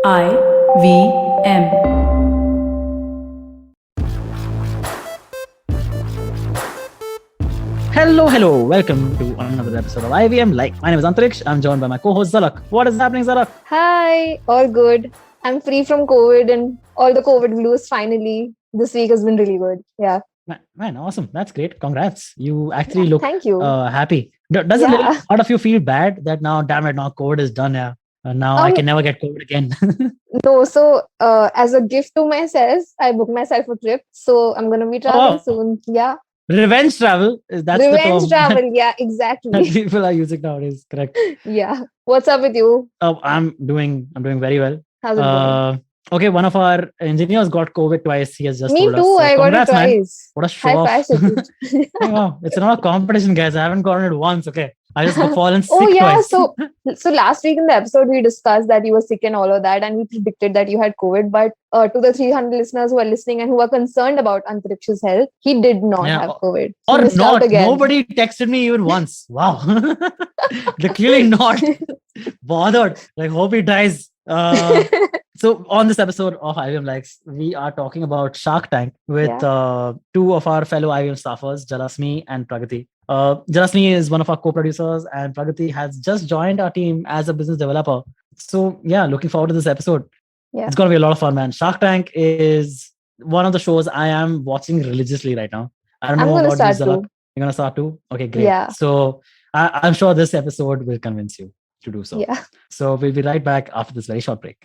IVM. Hello. Welcome to another episode of IVM Likes. My name is Antariksh. I'm joined by my co-host Zalak. What is happening, Zalak? Hi, all good. I'm free from COVID and all the COVID blues finally. This week has been really good. Yeah. Man, awesome. That's great. Congrats. You actually look Thank you. happy. Does a little part of you feel bad that now, damn it, now COVID is done, yeah? Now I can never get COVID again. No, so as a gift to myself, I booked myself a trip. So I'm going to be traveling soon. Yeah. Revenge travel. That's Revenge the term travel. Yeah, that exactly. people are using nowadays. Correct. Yeah. What's up with you? I'm doing very well. How's it going? Okay, one of our engineers got COVID twice. He has just Me told us. too. So I got it congrats, man. twice. What a show High off. five, Sujeet. Wow, it's not a competition, guys. I haven't gotten it once. Okay, I just fallen sick Oh yeah, twice. so last week in the episode we discussed that you were sick and all of that, and we predicted that you had COVID. But to the 300 listeners who are listening and who are concerned about Antariksh's health, he did not have COVID. So Or missed not. out again. Nobody texted me even once. Wow, they're clearly not bothered. Like, hope he dies. So on this episode of IVM Likes, we are talking about Shark Tank with two of our fellow IVM staffers, Jalasmi and Pragati. Jalasmi is one of our co-producers, and Pragati has just joined our team as a business developer. So yeah, looking forward to this episode. Yeah. It's going to be a lot of fun, man. Shark Tank is one of the shows I am watching religiously right now. I don't know about you, Zalak. You're going to start too? Okay, great. Yeah. So I'm sure this episode will convince you to do so. Yeah. So we'll be right back after this very short break.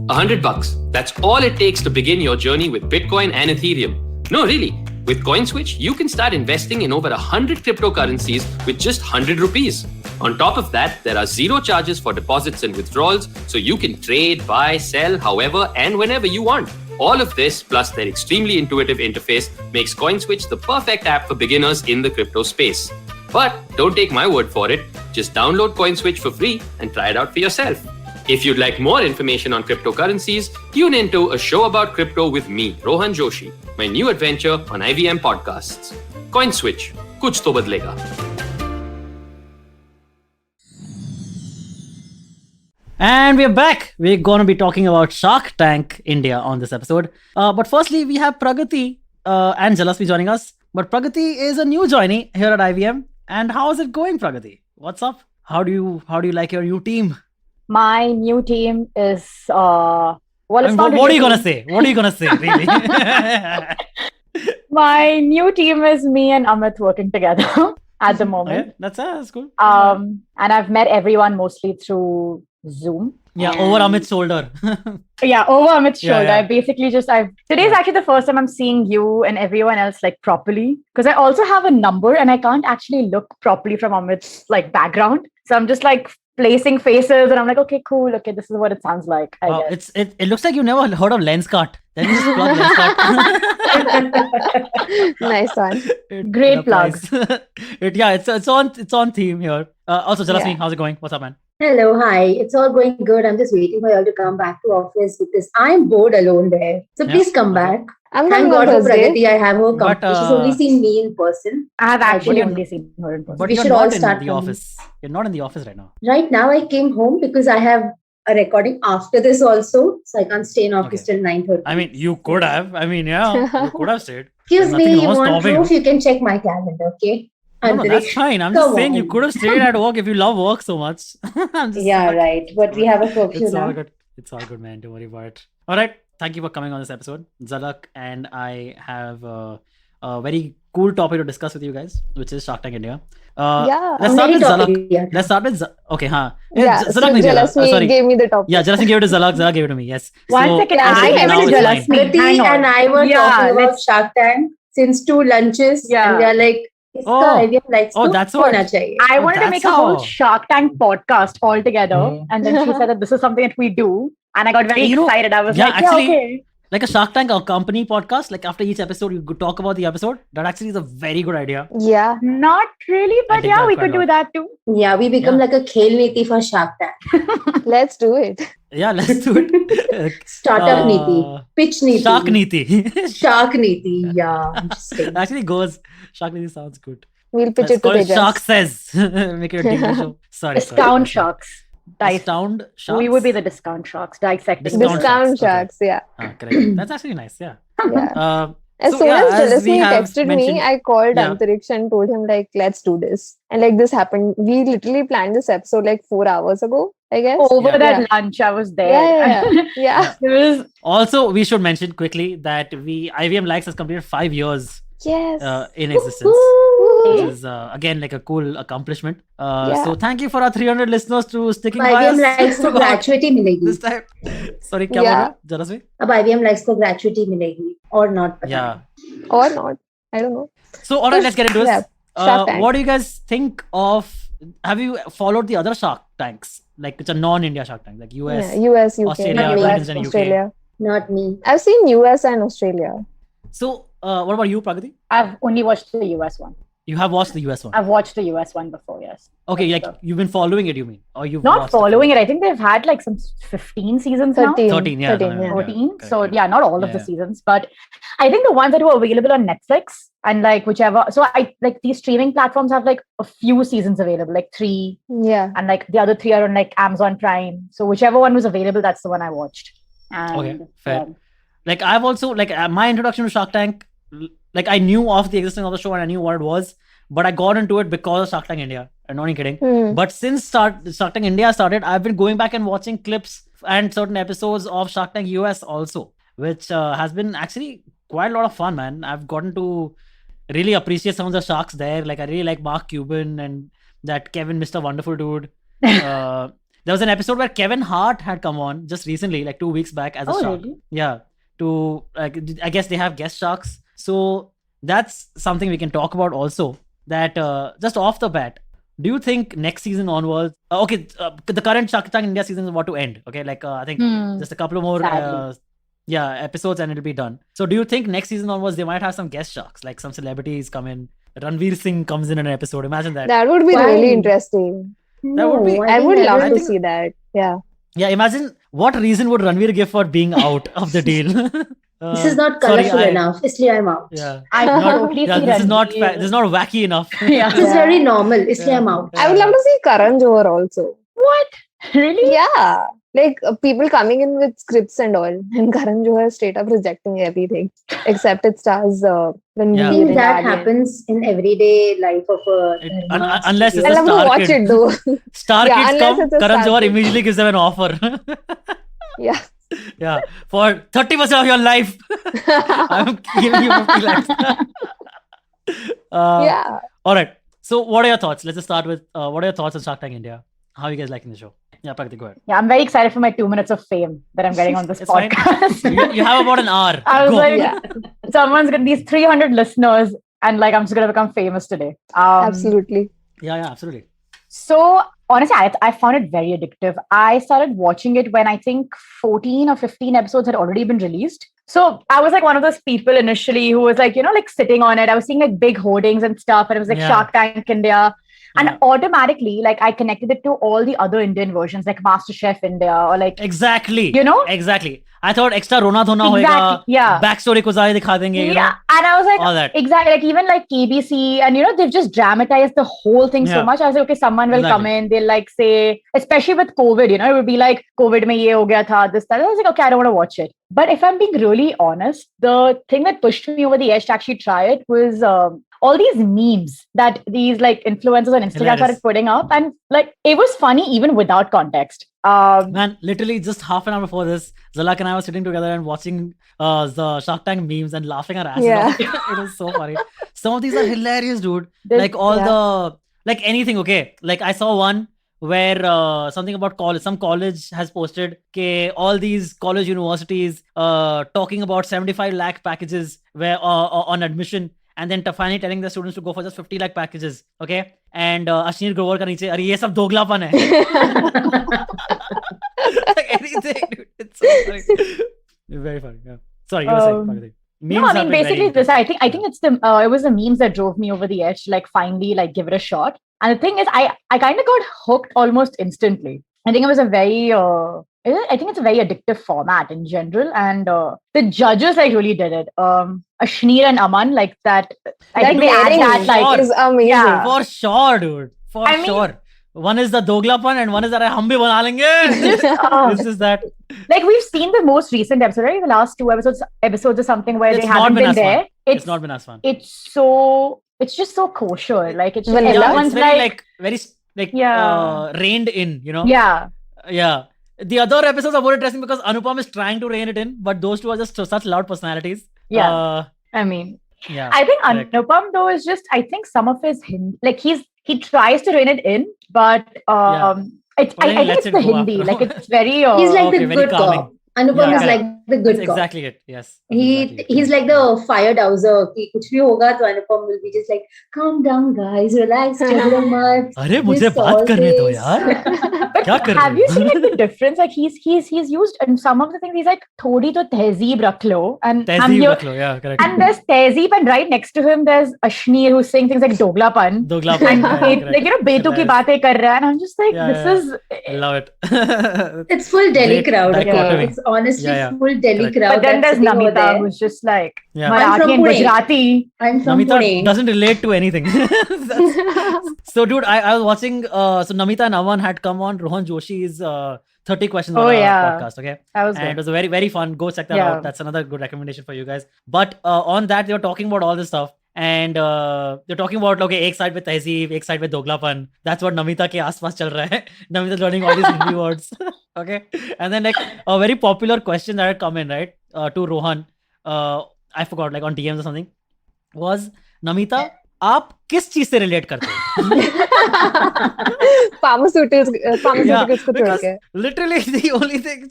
$100. That's all it takes to begin your journey with Bitcoin and Ethereum. No, really. With CoinSwitch, you can start investing in over 100 cryptocurrencies with just 100 rupees. On top of that, there are zero charges for deposits and withdrawals, so you can trade, buy, sell, however and whenever you want. All of this, plus their extremely intuitive interface, makes CoinSwitch the perfect app for beginners in the crypto space. But don't take my word for it. Just download CoinSwitch for free and try it out for yourself. If you'd like more information on cryptocurrencies, tune into a show about crypto with me, Rohan Joshi, my new adventure on IVM podcasts. CoinSwitch, kuch to badlega. And we're back. We're going to be talking about Shark Tank India on this episode. But firstly, we have Pragati and Jalasmi joining us. But Pragati is a new joinee here at IVM. And how is it going, Pragati? What's up? How do you like your new team? My new team is what are you gonna say? What are you gonna say, really? My new team is me and Amit working together at the moment. Okay, that's cool. And I've met everyone mostly through Zoom. Yeah, over Amit's shoulder. Yeah, over Amit's shoulder. Yeah. I basically today's actually the first time I'm seeing you and everyone else like properly, because I also have a number and I can't actually look properly from Amit's like background. So I'm just like placing faces and I'm like, okay, cool. Okay, this is what it sounds like. I guess. It looks like you never heard of Lenskart. Then you just plug Lenskart. Nice one. Great plugs. It's on theme here. Also, Jalasmi, how's it going? What's up, man? Hello, hi. It's all going good. I'm just waiting for you all to come back to office because I'm bored alone there. So please come back. Thank God for Pragati. I have her company. She's only seen me in person. I have actually only seen her in person. But we you're should not all start in the office. You're not in the office right now. Right now, I came home because I have a recording after this also. So I can't stay in office till 9:30. I mean, you could have. You could have stayed. Excuse me, you want proof? You can check my calendar, okay? No, that's fine. I'm just saying you could have stayed at work if you love work so much. Right. But we have a curfew now. It's all good, man. Don't worry about it. All right. Thank you for coming on this episode. Zalak and I have a very cool topic to discuss with you guys, which is Shark Tank India. Let's start with Zalak. Let's start with okay, Jalasmi gave me the topic. Yeah, Jalasmi gave it to Zalak. Zalak gave it to me. Yes. One second. I gave it to Jalasmi. Pragati and I were talking about Shark Tank since 2 lunches. And we are like, that's what. I wanted to make a whole Shark Tank podcast all together. And then she said that this is something that we do. And I got very excited. I was okay. Like a Shark Tank or company podcast, like after each episode, you could talk about the episode. That actually is a very good idea. Yeah. Not really, but yeah, we could do that too. Yeah, we become like a Khel Niti for Shark Tank. Let's do it. Yeah, let's do it. Startup Niti. Pitch Niti. Shark Niti. Shark Niti, yeah. Interesting. Actually goes. Shark Niti sounds good. We'll pitch it to Tejas. Shark says. Make it a TV show. Sorry. Discount sharks. Discount sharks? We would be the discount sharks, dissecting. Discount sharks, okay. yeah. Correct. That's actually nice, yeah. As soon as Jalasmi texted me, I called Antariksh and told him like, let's do this. And like this happened. We literally planned this episode like 4 hours ago, I guess. Over that lunch, I was there. Yeah. It was... Also, we should mention quickly that IVM Likes has completed 5 years in existence. Which is again like a cool accomplishment. So thank you for our 300 listeners to sticking by us. IVM Likes को gratuity मिलेगी. This time. Sorry, क्या बोल रहे हो? Jalasmi? अब IVM Likes को gratuity मिलेगी or not? Or not. I don't know. So alright, let's get into this. What do you guys think of? Have you followed the other Shark Tanks? Like it's a non-India Shark Tank, like US, US, UK, Australia, US, and Australia. UK. Not me. I've seen US and Australia. So what about you, Pragati? I've only watched the US one. You have watched the US one? I've watched the US one before, yes. Okay, like you've been following it, you mean? Or you've not following it. I think they've had like some 15 seasons 13, now. 13, yeah. 14. So yeah, not all of the seasons. But I think the ones that were available on Netflix and like whichever. So I like these streaming platforms have like a few seasons available, like 3. Yeah. And like the other 3 are on like Amazon Prime. So whichever one was available, that's the one I watched. And, okay, fair. Like I've also, like my introduction to Shark Tank, like I knew of the existence of the show and I knew what it was. But I got into it because of Shark Tank India. I'm not even kidding. But since Shark Tank India started, I've been going back and watching clips and certain episodes of Shark Tank US also, which has been actually quite a lot of fun, man. I've gotten to really appreciate some of the sharks there. Like I really like Mark Cuban and that Kevin, Mr. Wonderful dude. There was an episode where Kevin Hart had come on just recently, like 2 weeks back as a shark. Really? Yeah. To like, I guess they have guest sharks. So that's something we can talk about also. That just off the bat, do you think next season onwards? The current Shark Tank India season is about to end. Okay, like I think just a couple of more episodes and it'll be done. So do you think next season onwards they might have some guest sharks, like some celebrities come in? Ranveer Singh comes in an episode. Imagine that. That would be really interesting. That would be. I would love to see that. Yeah. Yeah. Imagine what reason would Ranveer give for being out of the deal. This is not colorful enough. Isliye I'm out. Yeah. I totally see this is not wacky enough. This is very normal. Isliye I'm out. I would love to see Karan Johar also. What? Really? Yeah. Like people coming in with scripts and all, and Karan Johar straight up rejecting everything, except it stars when I think that happens in everyday life of a. Unless it's I love to watch it though. Star kids come, Karan Johar immediately gives them an offer. Yeah. Yeah, for 30% of your life, I'm giving you 50 lakhs. Yeah. All right. So, what are your thoughts? Let's just start with what are your thoughts on Shark Tank India? How are you guys liking the show? Yeah, Pragati, go ahead. Yeah, I'm very excited for my 2 minutes of fame that I'm getting on this podcast. You have about an hour. I was like, someone's got these 300 listeners, and like I'm just gonna become famous today. Absolutely. Yeah, absolutely. So honestly, I found it very addictive. I started watching it when I think 14 or 15 episodes had already been released. So I was like one of those people initially who was like, like sitting on it. I was seeing like big hoardings and stuff. And it was like Shark Tank India. And automatically, like I connected it to all the other Indian versions, like MasterChef India or like... Exactly. Exactly. I thought extra rona dhona hoega. Yeah. Backstory ko zyada dikha denge. Yeah. And I was like, all that. Exactly. Like even like KBC and they've just dramatized the whole thing so much. I was like, okay, someone will come in. They'll like say, especially with COVID, it would be like COVID mein ye ho gaya tha, this, that. I was like, okay, I don't want to watch it. But if I'm being really honest, the thing that pushed me over the edge to actually try it was all these memes that these like influencers on Instagram started putting up. And like, it was funny even without context. Man, literally just half an hour before this, Zalak and I were sitting together and watching the Shark Tank memes and laughing our asses off. It was so funny. Some of these are hilarious, dude. Like like anything, okay. Like I saw one where something about college, some college has posted all these college universities talking about 75 lakh packages where on admission. And then finally telling the students to go for just 50 lakh packages, okay? And Ashneer Grover ka niche, "Arey, ye sab doglapan hai." Like anything, dude. It's so funny. Very funny. Yeah. Sorry, you were saying funny. No, I mean basically this. I think it's it was the memes that drove me over the edge to like finally like give it a shot. And the thing is, I kind of got hooked almost instantly. I think it was a very I think it's a very addictive format in general, and the judges like really did it. Ashneer and Aman, like that. I think they add that like is amazing. Yeah. For sure, dude. For sure. one is the doglapan and one is that hum bhi bana lenge. This is that. Like we've seen the most recent episode, right? The last 2 episodes or something where they haven't been there. It's not been as fun. It's just so kosher. Like it's just everyone's very reined in, you know? Yeah. Yeah. The other episodes are more interesting because Anupam is trying to rein it in, but those two are just such loud personalities. Yeah. I think Anupam though is just, I think some of his like he tries to rein it in, but I think it's the Hindi. Like it's very he's like the good cop. Anupam is like the good cop. Exactly it. Yes. He's like the fire douser. Kuch bhi hoga to Anupam will be just like, calm down guys, relax, chill mat. अरे मुझे बात करने दो यार. Have you seen like the difference? Like he's used in some of the things. He's like थोड़ी तो तहजीब रख लो, and yeah, correct. And there's तहजीब, and right next to him there's Ashneer who's saying things like doglapan. And like बेतु की बातें कर रहा है, and I'm just like, this is. I love it. It's full Delhi crowd. It's honestly full Delhi crowd. But then there's Namita who's just like Marathi and Gujarati. I'm from Namita Pune. Doesn't relate to anything. So dude, I was watching, so Namita and Aman had come on Rohan Joshi's 30 questions on our podcast, okay? And it was very, very fun. Go check that out. That's another good recommendation for you guys. But on that, they were talking about all this stuff. And they're talking about, okay, ek side with tehzeeb, ek side with doglapan. That's what Namita ke aaspaas chal raha hai. Namita's learning all these Hindi words. Okay? And then like a very popular question that had come in, right? To Rohan. I forgot, like on DMs or something. Was, Namita, आप किस चीज से relate करते हो? Pharmaceuticals को छोड़ के. Literally the only thing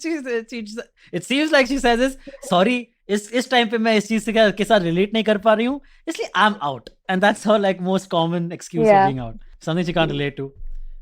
it seems like she says is, sorry, इस टाइम पे मैं इस चीज के साथ रिलेट नहीं कर पा रही हूँ, इसलिए I'm out. And that's her like most common excuse of being out. Something she can't relate to.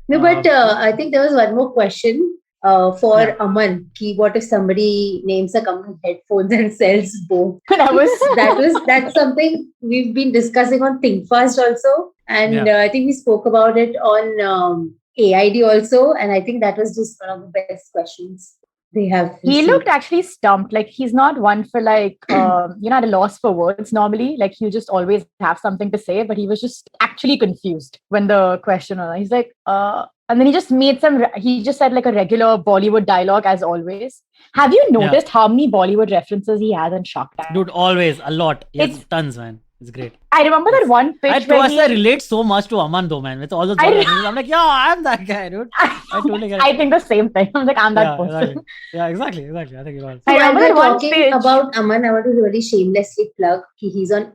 No, but I think there was one more question for Aman. What if somebody names a company headphones and sells both? That's something we've been discussing on Think Fast also, and I think we spoke about it on AID also, and I think that was just one of the best questions they have. He looked actually stumped. Like he's not one for like at a loss for words normally. Like he'll just always have something to say, but he was just actually confused when the question was. He's like and then he just said like a regular Bollywood dialogue as always. Have you noticed how many Bollywood references he has in Shark Tank? Dude, always, a lot. It's tons, man. It's great. I remember that one pitch I relate so much to Aman though, man. With all those I'm like, I'm that guy, dude. I totally get it. I think the same thing. I'm like, I'm that person. Exactly. I think it was. So I remember talking about Aman, I want to really shamelessly plug he's on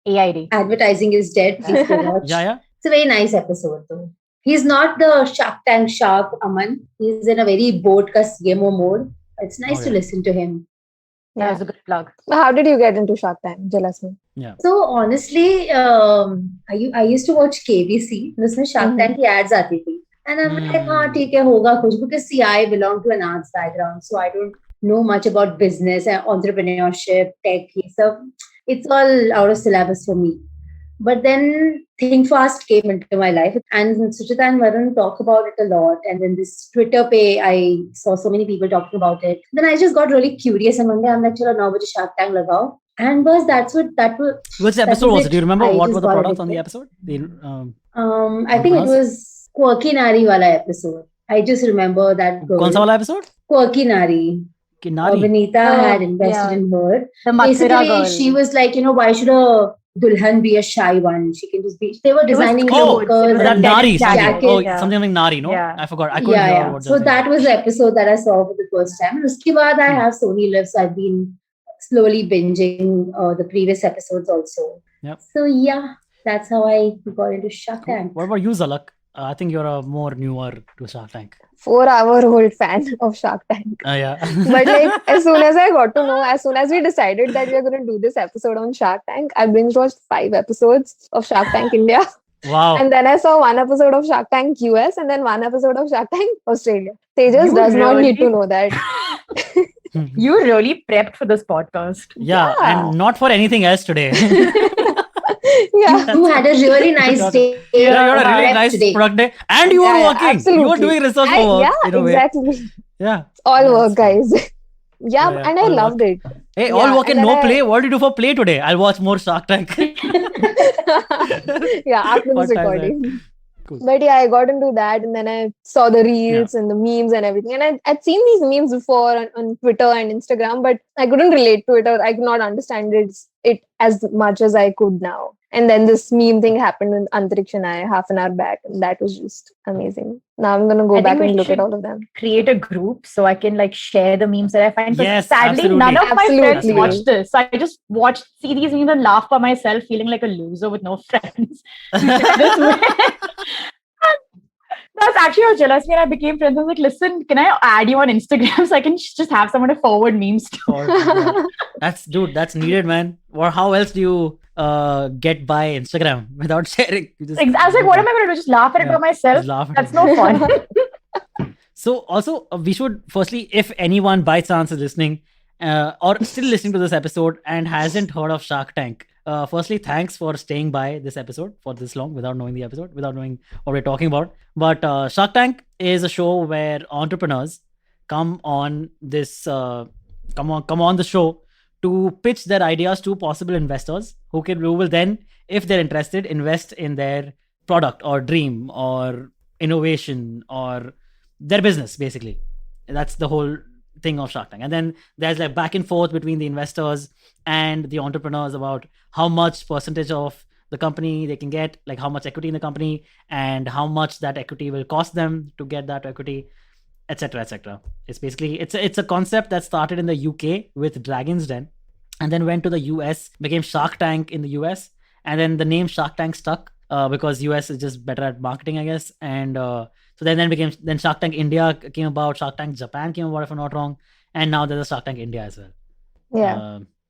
AID. Advertising is Dead. Please go watch. It's a very nice episode though. He's not the Shark Tank shark Aman. He's in a very boat ka CMO mode. It's nice to listen to him. Yeah, it's a good plug. How did you get into Shark Tank? Jalasmi. Yeah. So honestly, I used to watch KBC. उसमें Shark Tank की ads आती थी. And I'm like, हाँ ठीक है होगा कुछ, because see, I belong to an arts background, so I don't know much about business and entrepreneurship, tech. So it's all out of syllabus for me. But then Think Fast came into my life, and Suchita and Varun talk about it a lot. And then this Twitter page, I saw so many people talking about it. Then I just got really curious, and one day I'm like, "Chalo, now mujhe Shark Tank lagao." And that was. Which episode was it? Do you remember what were the products on the episode? I think it was Quirky Nari wala episode. I just remember that girl. Kaun sa wala episode? Quirky Nari. Vinita had invested in her. The Basically, girl. She was like, why should a Dulhan be a shy one? She can just be. They were designing that Nari. Something like Nari, no? Yeah. I forgot. I couldn't remember what so that was the episode that I saw for the first time. And uske baad I have Sony Live, so I've been slowly binging the previous episodes also. Yep. So yeah, that's how I got into Shark Tank. What about you, Zalak? I think you're a more newer to Shark Tank. 4-hour-old fan of Shark Tank. Yeah. But like, as soon as I got to know, as soon as we decided that we are going to do this episode on Shark Tank, I binge watched 5 episodes of Shark Tank India. Wow. And then I saw 1 episode of Shark Tank US and then 1 episode of Shark Tank Australia. Tejas does not need to know that. You really prepped for this podcast. Yeah, and not for anything else today. Yeah. You had a really nice day. You had a really nice product day. And you were working. Absolutely. You were doing research for work. Yeah, exactly. Yeah. It's all work, guys. And I loved it. Hey, all work and no play. What did you do for play today? I'll watch more Shark Tank. After this recording. Cool. But yeah, I got into that, and then I saw the reels and the memes and everything. And I'd seen these memes before on Twitter and Instagram, but I couldn't relate to it, or I could not understand it as much as I could now. And then this meme thing happened with Antariksh and I half an hour back, and that was just amazing. Now I'm gonna go I back think we and look at should all of them. Create a group so I can like share the memes that I find. But Yes, sadly, absolutely. none of my friends Absolutely. watch this. So I just see these memes and laugh by myself, feeling like a loser with no friends. This way. That's actually how Jalasmi and I became friends. I was like, listen, can I add you on Instagram so I can just have someone to forward memes to? That's needed, man. Or how else do you get by Instagram without sharing? I was like, what am I going to do? Just laugh at it by myself? Just laugh at That's it. no fun. So also, we should firstly, if anyone by chance is listening or still listening to this episode and hasn't heard of Shark Tank, firstly, thanks for staying by this episode for this long without knowing the episode, without knowing what we're talking about. But Shark Tank is a show where entrepreneurs come on this, come on the show to pitch their ideas to possible investors who will then, if they're interested, invest in their product or dream or innovation or their business, basically. That's the whole thing of Shark Tank. And then there's like back and forth between the investors and the entrepreneurs about how much percentage of the company they can get, like how much equity in the company and how much that equity will cost them to get that equity, etc., etc. It's basically it's a concept that started in the UK with Dragon's Den and then went to the US, became Shark Tank in the US, and then the name Shark Tank stuck because US is just better at marketing, I guess. And so then Shark Tank India came about, Shark Tank Japan came about, if I'm not wrong, and now there's a Shark Tank India as well.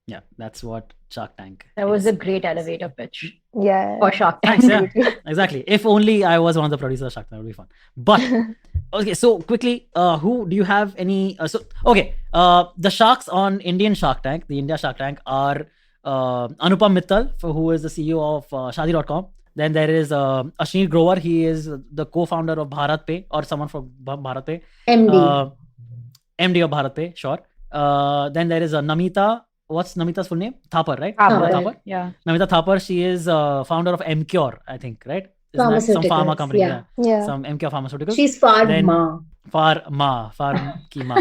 Yeah. That's what Shark Tank That was is. a great elevator pitch Yeah. for Shark Tank. Thanks, yeah. Exactly. If only I was one of the producers of Shark Tank, that would be fun. But okay, so quickly, who do you have any? The sharks on Indian Shark Tank, the India Shark Tank, are Anupam Mittal, who is the CEO of Shadi.com. Then there is Ashneer Grover. He is the co-founder of Bharat Pay, or someone from Bharat Pay. MD. MD of Bharat Pay, sure. Then there is Namita. What's Namita's full name? Thapar, right? Thapar. Thapar. Yeah. Namita Thapar. She is founder of MCure, I think, right? Isn't that some pharma Pharmaceuticals, company? yeah. Yeah. Some MCure Pharmaceuticals. She's Then- Pharma. Pharma ki ma.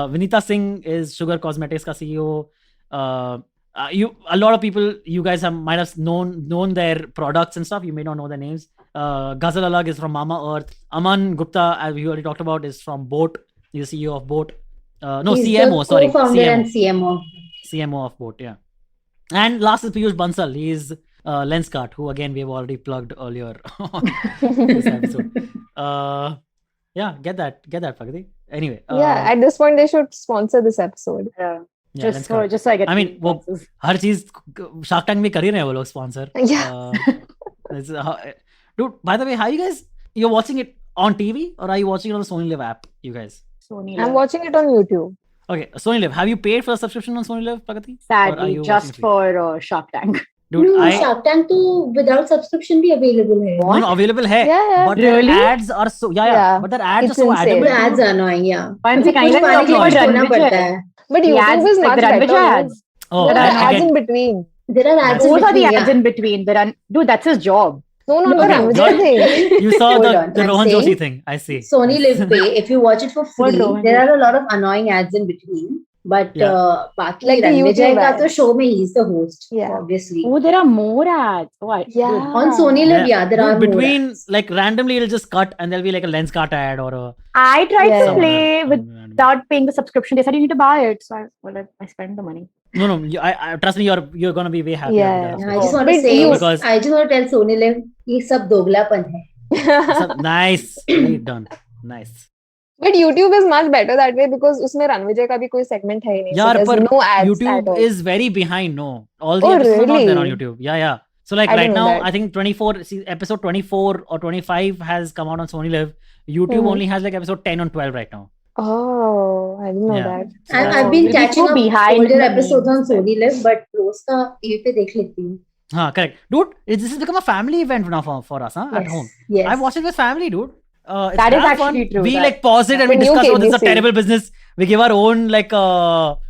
Vinita Singh is Sugar Cosmetics ka CEO. A lot of people, you guys might have known their products and stuff. You may not know their names. Ghazal Alag is from Mama Earth. Aman Gupta, as we already talked about, is from Boat. He's the CEO of Boat. He's CMO, the sorry. co-founder and CMO. CMO. CMO of Boat, yeah. And last is Piyush Bansal. He's Lenskart, who again we have already plugged earlier on this episode. Yeah, get that, Pragati. Anyway. Yeah, at this point they should sponsor this episode. Yeah. yeah, Just Lenskart. so I get. I mean, वो responses. हर चीज Shark Tank में कर ही रहे हैं वो लोग sponsor. Yeah. Dude, by the way, you're watching it on TV or are you watching it on the Sony Live app, you guys? Sony I'm Live. watching it on YouTube. Okay, Sony Live. Have you paid for a subscription on Sony Live, Pragati? Or are Sadly, you just watching for Shark Tank. Dude, No, Shark Tank to without subscription be available hai. no, available hai. Yeah. But Really? their ads are so Yeah. But their ads It's are so insane. The adamant. ads are annoying, yeah. Once you कुछ kind of पाने के लिए talk कुछ about होना Ranvijay. पड़ता है. But The YouTube ads, is like much the better. Ranvijay no? ads. Oh, There are ads again, in between. There are ads in Those are the between, ads yeah. in between. Dude, that's his job. No, not the Okay, Ranvijay thing. you saw Hold the on, I'm Rohan saying Joshi thing. I see. Sony Live Pay, if you watch it for What free, Rohan there are a lot of annoying ads in between. But Yeah. बाकी Like the Ranvijay YouTube का ads. तो show में he's the host, Yeah. obviously. Oh, there are more ads. Oh, Yeah. On Sony Live, yeah, there Dude, are more between ads. like randomly it'll just cut and there'll be like a Lenskart ad or a I tried Yeah. to play Some- without paying the subscription. They said you need to buy it, so I spent the money. No, I trust me, you're gonna be way happier Yeah. with Yeah, that. I just want to But say, you- Because- I just want to tell Sony Live, ये सब दोगलापन है. Nice. Really done. Nice. But YouTube is much better that way because उसमें रणविजय का भी कोई segment है ही नहीं. Yeah, So there's but no ads at YouTube all. is very behind. No, all the Oh, episodes are not there on really? YouTube. Yeah. So like I right didn't know now, that. I think episode 24 or 25 has come out on Sony Live. YouTube Mhm. only has like episode 10 on 12 right now. Oh, I didn't know Yeah. that. So And that's I've all. been Maybe catching too up behind older in the episodes on memes. Sony Live, but Rose का ये पे देख लेती हूँ. Correct. Dude, this has become a family event now for us, huh? At Yes, home. yes. I watch it with family, dude. It's That is damn actually fun. true, We that- like pause it and we The new discuss, oh, this is a KBC. terrible business. We give our own like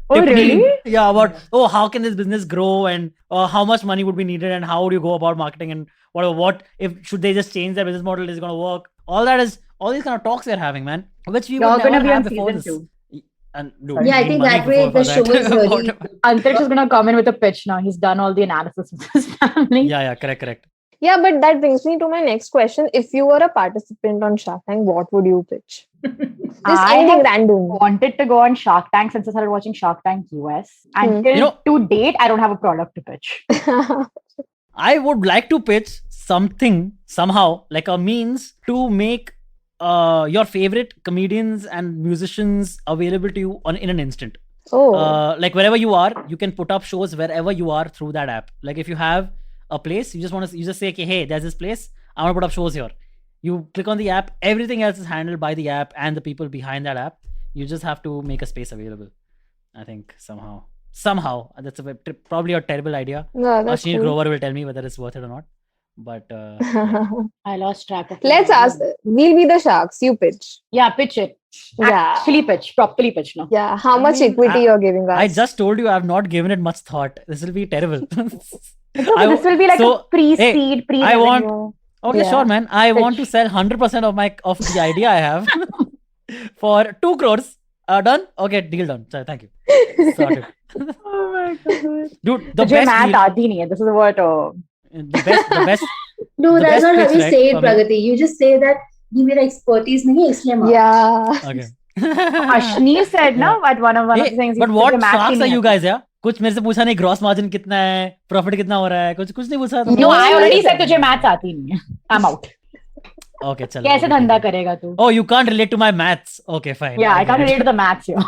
Oh, really? Yeah, about how can this business grow and how much money would be needed and how would you go about marketing and what if should they just change their business model, is it going to work? All these kind of talks they're having, man, which we You're would gonna never be have on before season this. 2. And dude, Yeah, I we need think money that way before the for show that. is really. Antariksh is gonna come in with a pitch now. He's done all the analysis with his family. Yeah, correct. Yeah, but that brings me to my next question. If you were a participant on Shark Tank, what would you pitch? Just I anything have random. wanted to go on Shark Tank since I started watching Shark Tank US. Until to date, I don't have a product to pitch. I would like to pitch something somehow like a means to make your favorite comedians and musicians available to you in an instant. Like wherever you are, you can put up shows wherever you are through that app. Like if you have a place, you just say, okay, hey, there's this place, I want to put up shows here. You click on the app, everything else is handled by the app and the people behind that app. You just have to make a space available. I think somehow that's probably a terrible idea. No, that's Ashneer cool. Grover will tell me whether it's worth it or not. But I lost track of it. Let's ask. We'll be the sharks. You pitch. Yeah, pitch it. Yeah. Actually pitch. Properly pitch now. Yeah. How I much mean, equity you're giving us? I just told you I've not given it much thought. This will be terrible. So this will be like a pre-seed, pre-revenue. Okay, Yeah. sure, man. I want to sell 100% of the idea I have for 2 crores. Done? Okay, deal done. So, thank you. Sorted. Oh my god. Dude, the Mujhe best math deal, aati nahi hai. This is what the best No, the that's best not how pitch, you right, say it, for me. Pragati. You just say that ये मेरा expertise नहीं है इसलिए मार. Yeah. Okay. Ashneer said now at one of the things. But what sharks are you guys? guys, yeah? कुछ मेरे से पूछा नहीं, ग्रॉस मार्जिन कितना है, प्रॉफिट कितना हो रहा है, कुछ नहीं पूछा तुमने? No, I already said तुझे math आती नहीं है. I'm out. Okay, चलो. कैसे okay, धंधा ठीक है. करेगा तू? Oh, you can't relate to my maths. Okay, fine. Yeah, I can't get relate it. to the maths here.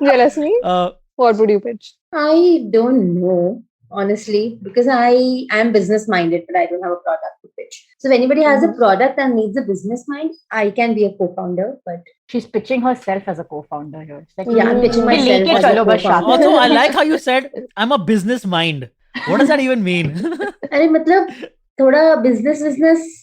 Jalasmi, what would you pitch? I don't know, honestly, because I am business minded, but I don't have a product to pitch. So if anybody has a product and needs a business mind, I can be a co-founder, but She's pitching herself as a co-founder here. It's like, yeah, I'm pitching myself लेके as a चलो बस co-founder. Also, I like how you said I'm a business mind. What does that even mean? अरे मतलब थोड़ा business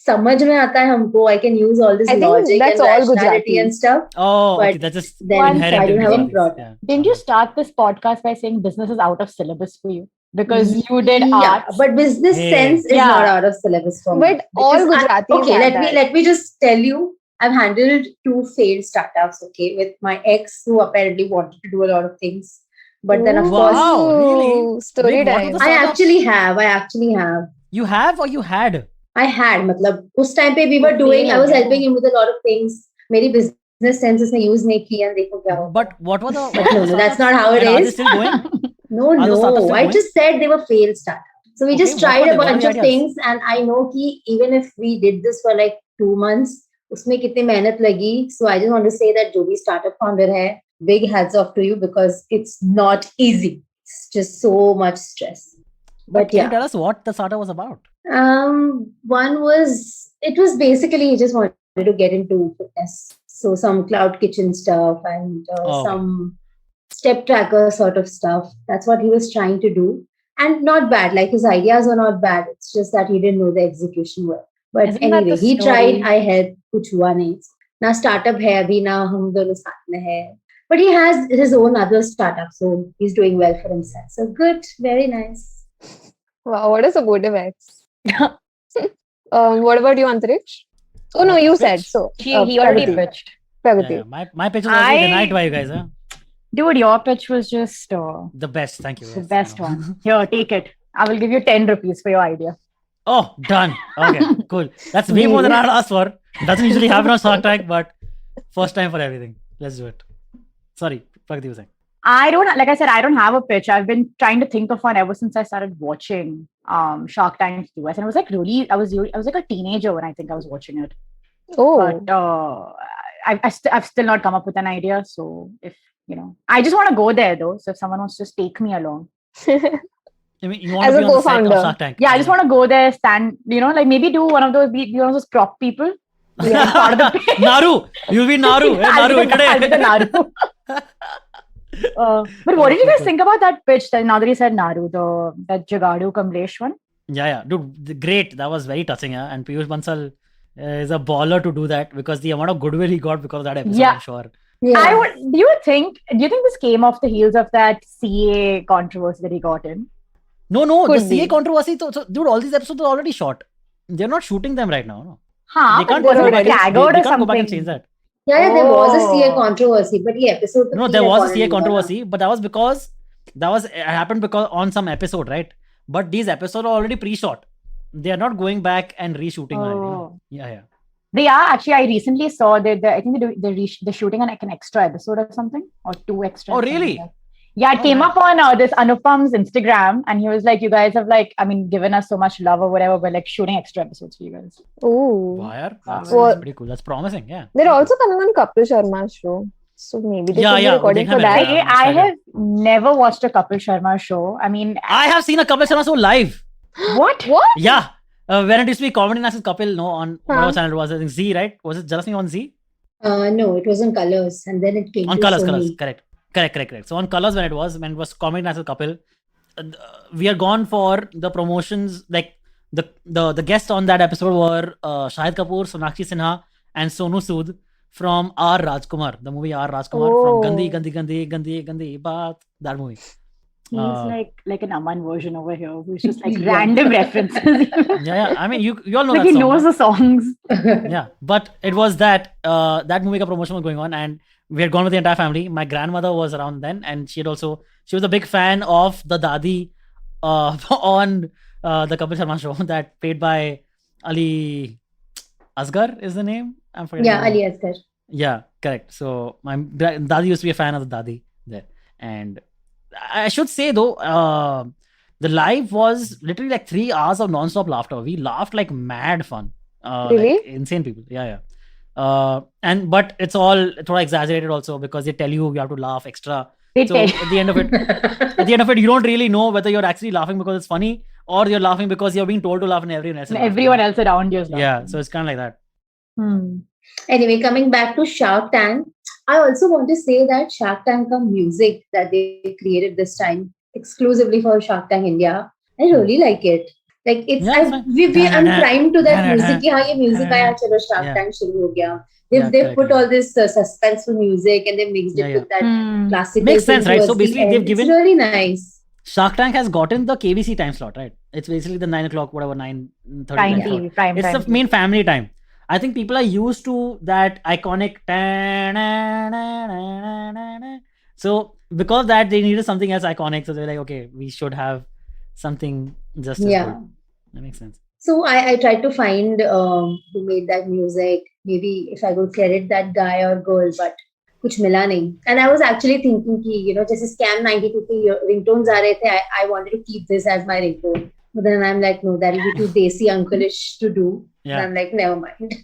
समझ में आता है हमको. I can use all this I think logic that's and all rationality Gujarati. and stuff. Oh, okay, But that's just then inherent I don't in have a Gujarati. product. Yeah. didn't you start this podcast by saying business is out of syllabus for you? Because you did Yeah, arts. but business Hey. sense is Yeah. not out of syllabus for me. But all Because Gujaratis okay, have let me just tell you, I've handled 2 failed startups, okay, with my ex who apparently wanted to do a lot of things. But then of course Wow, really? Story Wait, what time. was the I startup? actually have. You have or you had? I had, मतलब उस time पे we were doing, I was helping him with a lot of things. मेरी business sense उसने use नहीं किया, देखो क्या होगा. But what were the? But no, that's not how it And are they is. still going? No, Are the startups still I going? just said they were failed startups. So we Okay, just what tried were a they? What were bunch the of ideas? things, and I know कि even if we did this for like 2 months, उसमें कितनी मेहनत लगी. So I just want to say that जो भी startup founder है, big hats off to you because it's not easy. It's just so much stress. But Can you yeah, tell us what the startup was about? one was, it was basically he just wanted to get into fitness. So some cloud kitchen stuff and Oh, okay. some step tracker sort of stuff. That's what he was trying to do. And not bad, like his ideas were not bad. It's just that he didn't know the execution well. But Isn't that anyway, the he story? tried, I helped, कुछ हुआ नहीं. ना startup है अभी, ना हम दोनों साथ में है. But he has his own other startup, so he's doing well for himself. So good, very nice. Wow, what a supportive ex. What about you, Antariksh? Oh no, you said Pitch. so. He already Pragati. pitched. Pragati. Yeah. My pitch was already denied by you guys, huh? Dude, your pitch was just The best. Thank you. the Yes, best I know. one. Here, take it. I will give you 10 rupees for your idea. Oh, done. Okay, cool. That's way more than I asked for. Doesn't usually happen on Shark Tank, but first time for everything. Let's do it. Sorry, Pragati was saying. I don't, like I said, I don't have a pitch. I've been trying to think of one ever since I started watching Shark Tank US. And it was like really, I was like a teenager when I think I was watching it. Oh, But I've still not come up with an idea. So if, I just want to go there though. So if someone wants to just take me along. I mean, you want As to a be on the set of co-founder. Shark Tank. Yeah, I just want to go there, stand, like maybe do one of those, be one of those prop people. Yeah, part of the Naru. You'll be Naru. Hey, I'll Naru, be the Naru. But what did you guys think about that pitch? Now that you said Naru, that Jagadu Kamlesh one? Yeah. Dude, great. That was very touching. Yeah? And Piyush Bansal is a baller to do that because the amount of goodwill he got because of that episode, Yeah. I'm sure. Yeah. Do you think this came off the heels of that CA controversy that he got in? No, the Could CA be. controversy. So, dude, all these episodes are already shot. They're not shooting them right now. No. Huh? They can't they're go back. already- They Staggered or can't go back and change something. that. Yeah, there was a CA Oh. controversy, but ये episode तो No, three there was a recorded CA नहीं हुआ ना. controversy, but that was because it happened because on some episode, right? But these episodes are already pre-shot. They are not going back and reshooting. Oh. Yeah. They are actually. I recently saw that I think they're shooting like an extra episode or something, or 2 extra. Oh, really? Yeah, it Oh, came nice. up on this Anupam's Instagram, and he was like, "You guys have given us so much love or whatever. We're like shooting extra episodes for you guys." Oh. Why? That's Well- pretty cool. That's promising. Yeah. They're also coming on Kapil Sharma's show. So maybe they Yeah, could be yeah, recording they for have that. it. Hey, I'm I excited. have never watched a Kapil Sharma show. I mean, I have seen a Kapil Sharma show live. what? What? Yeah. When it used to be Comedy National Kapil, no, on whatever Huh. channel it was, I think Z, right? Was it Jalasmi on Z? No, it was on Colors, and then it came On to Colors, Sony. correct. So on Colors when it was Comedy National Kapil, we are gone for the promotions. Like the guests on that episode were Shahid Kapoor, Sonakshi Sinha, and Sonu Sood from R. Rajkumar, the movie R. Rajkumar from Gandhi, Oh. Gandhi Baat, that movie. He's like an Aman version over here, who's just like Yeah. random references. Yeah. I mean, you all know like that he song, knows no? the songs. Yeah, but it was that movie ka promotion was going on, and we had gone with the entire family. My grandmother was around then, and she was a big fan of the Dadi on the Kapil Sharma show that played by Ali Asgar is the name. I'm forgetting. Yeah, the name. Ali Asgar. Yeah, correct. So my Dadi used to be a fan of the Dadi there, and I should say though, the live was literally like 3 hours of non-stop laughter. We laughed like mad fun. Really? Like insane people. Yeah. But it's all thoda exaggerated also because they tell you have to laugh extra. They So tell- at the end of it, you don't really know whether you're actually laughing because it's funny or you're laughing because you're being told to laugh and everyone else. is laughing. everyone else around you is laughing. Yeah, so it's kind of like that. Hmm. Anyway, coming back to Shark Tank, I also want to say that Shark Tank ka music that they created this time exclusively for Shark Tank India, I really like it. Like it's Yeah, it's fine. I'm primed to that music. कि हाँ ये music आया चलो Shark Yeah. Tank शुरू हो गया. Yeah, They've correct, put correct. all this suspenseful music and they mixed it Yeah, with that Hmm. classical. Makes sense, thing right? So towards the basically end. they've It's given- really nice. Shark Tank has gotten the KBC time slot, right? It's basically the 9 o'clock, whatever, 9:30 Prime time slot. TV, prime It's time. the main family time. I think people are used to that iconic. So because of that, they needed something else iconic. So they're like, okay, we should have something just as Yeah. good. That makes sense. So I tried to find who made that music. Maybe if I could credit that guy or girl, but कुछ मिला नहीं. And I was actually thinking कि जैसे Scam 92 की ringtones आ रहे थे, I wanted to keep this as my ringtone. But then I'm like, no, that will be too desi uncle-ish to do. Yeah. And I'm like, never mind.